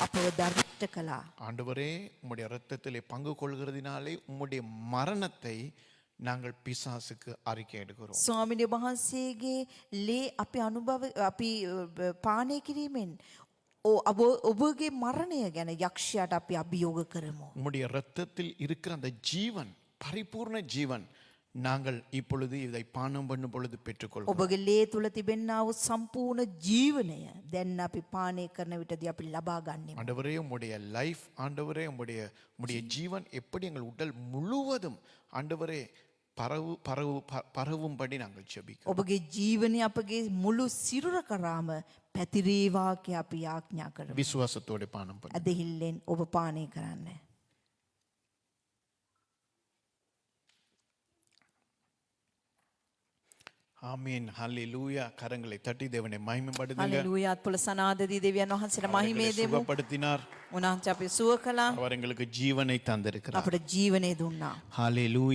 අපව ධර්මයට කළා. ஆண்டவரே, உம்முடைய இரத்தத்திலே பங்கு கொள்கிறதினாலே உம்முடைய மரணத்தை நாங்கள் பிசாசுக்கு அறிக்கை எடுக்கிறோம். ස්වාමිනේ වහන්සේගේ ලේ අපි අනුභව අපි පානය කිරීමෙන් ඔබගේ මරණය ගැන යක්ෂයාට අපි අභියෝග කරමු. உம்முடைய இரத்தத்தில் இருக்கிற அந்த ஜீவன், பரிபூர்ண ஜீவன், நாங்கள் இப்பொழுது இதை பானம் பண்ணும் பொழுது பெற்றுக்கொள்வோம். ඔබගේ ලේ තුල තිබෙනා වූ සම්පූර්ණ ජීවනය දැන් අපි පානය කරන විටදී අපි ලබා ගන්නෙමු. ஆண்டவரே, உம்முடைய லைஃப், ஆண்டவரே, உம்முடைய ஜீவன் எப்படி எங்கள் உடல் முழுவதும் ஆண்டவரே பரவும்படி நாங்கள் ஜெபிக்கிறோம். ඔබගේ ජීවනය අපගේ මුළු සිරුර කරාම පැතිරේවා කියා අපි ආඥා කරමු. விசுவாசத்தோடு பானம் பண்ணு. ඇදහිල්ලෙන් ඔබ පානය කරන්න. ஆமீன், ஹல்லேலூயா. கரங்களை தட்டி தேவனை மகிமைப்படுத்துங்க. හලෙලූයා අත්පොළ සනාදදී දෙවියන් වහන්සේට මහිමේ දෙමු. சுகப்படுத்தினார். උන්වහන්සේ අපි සුව කළා. அவர் எங்களுக்கு ஜீவனை தந்திருக்கிறார். අපට ජීවනය දුන්නා. ஹல்லேலூயா.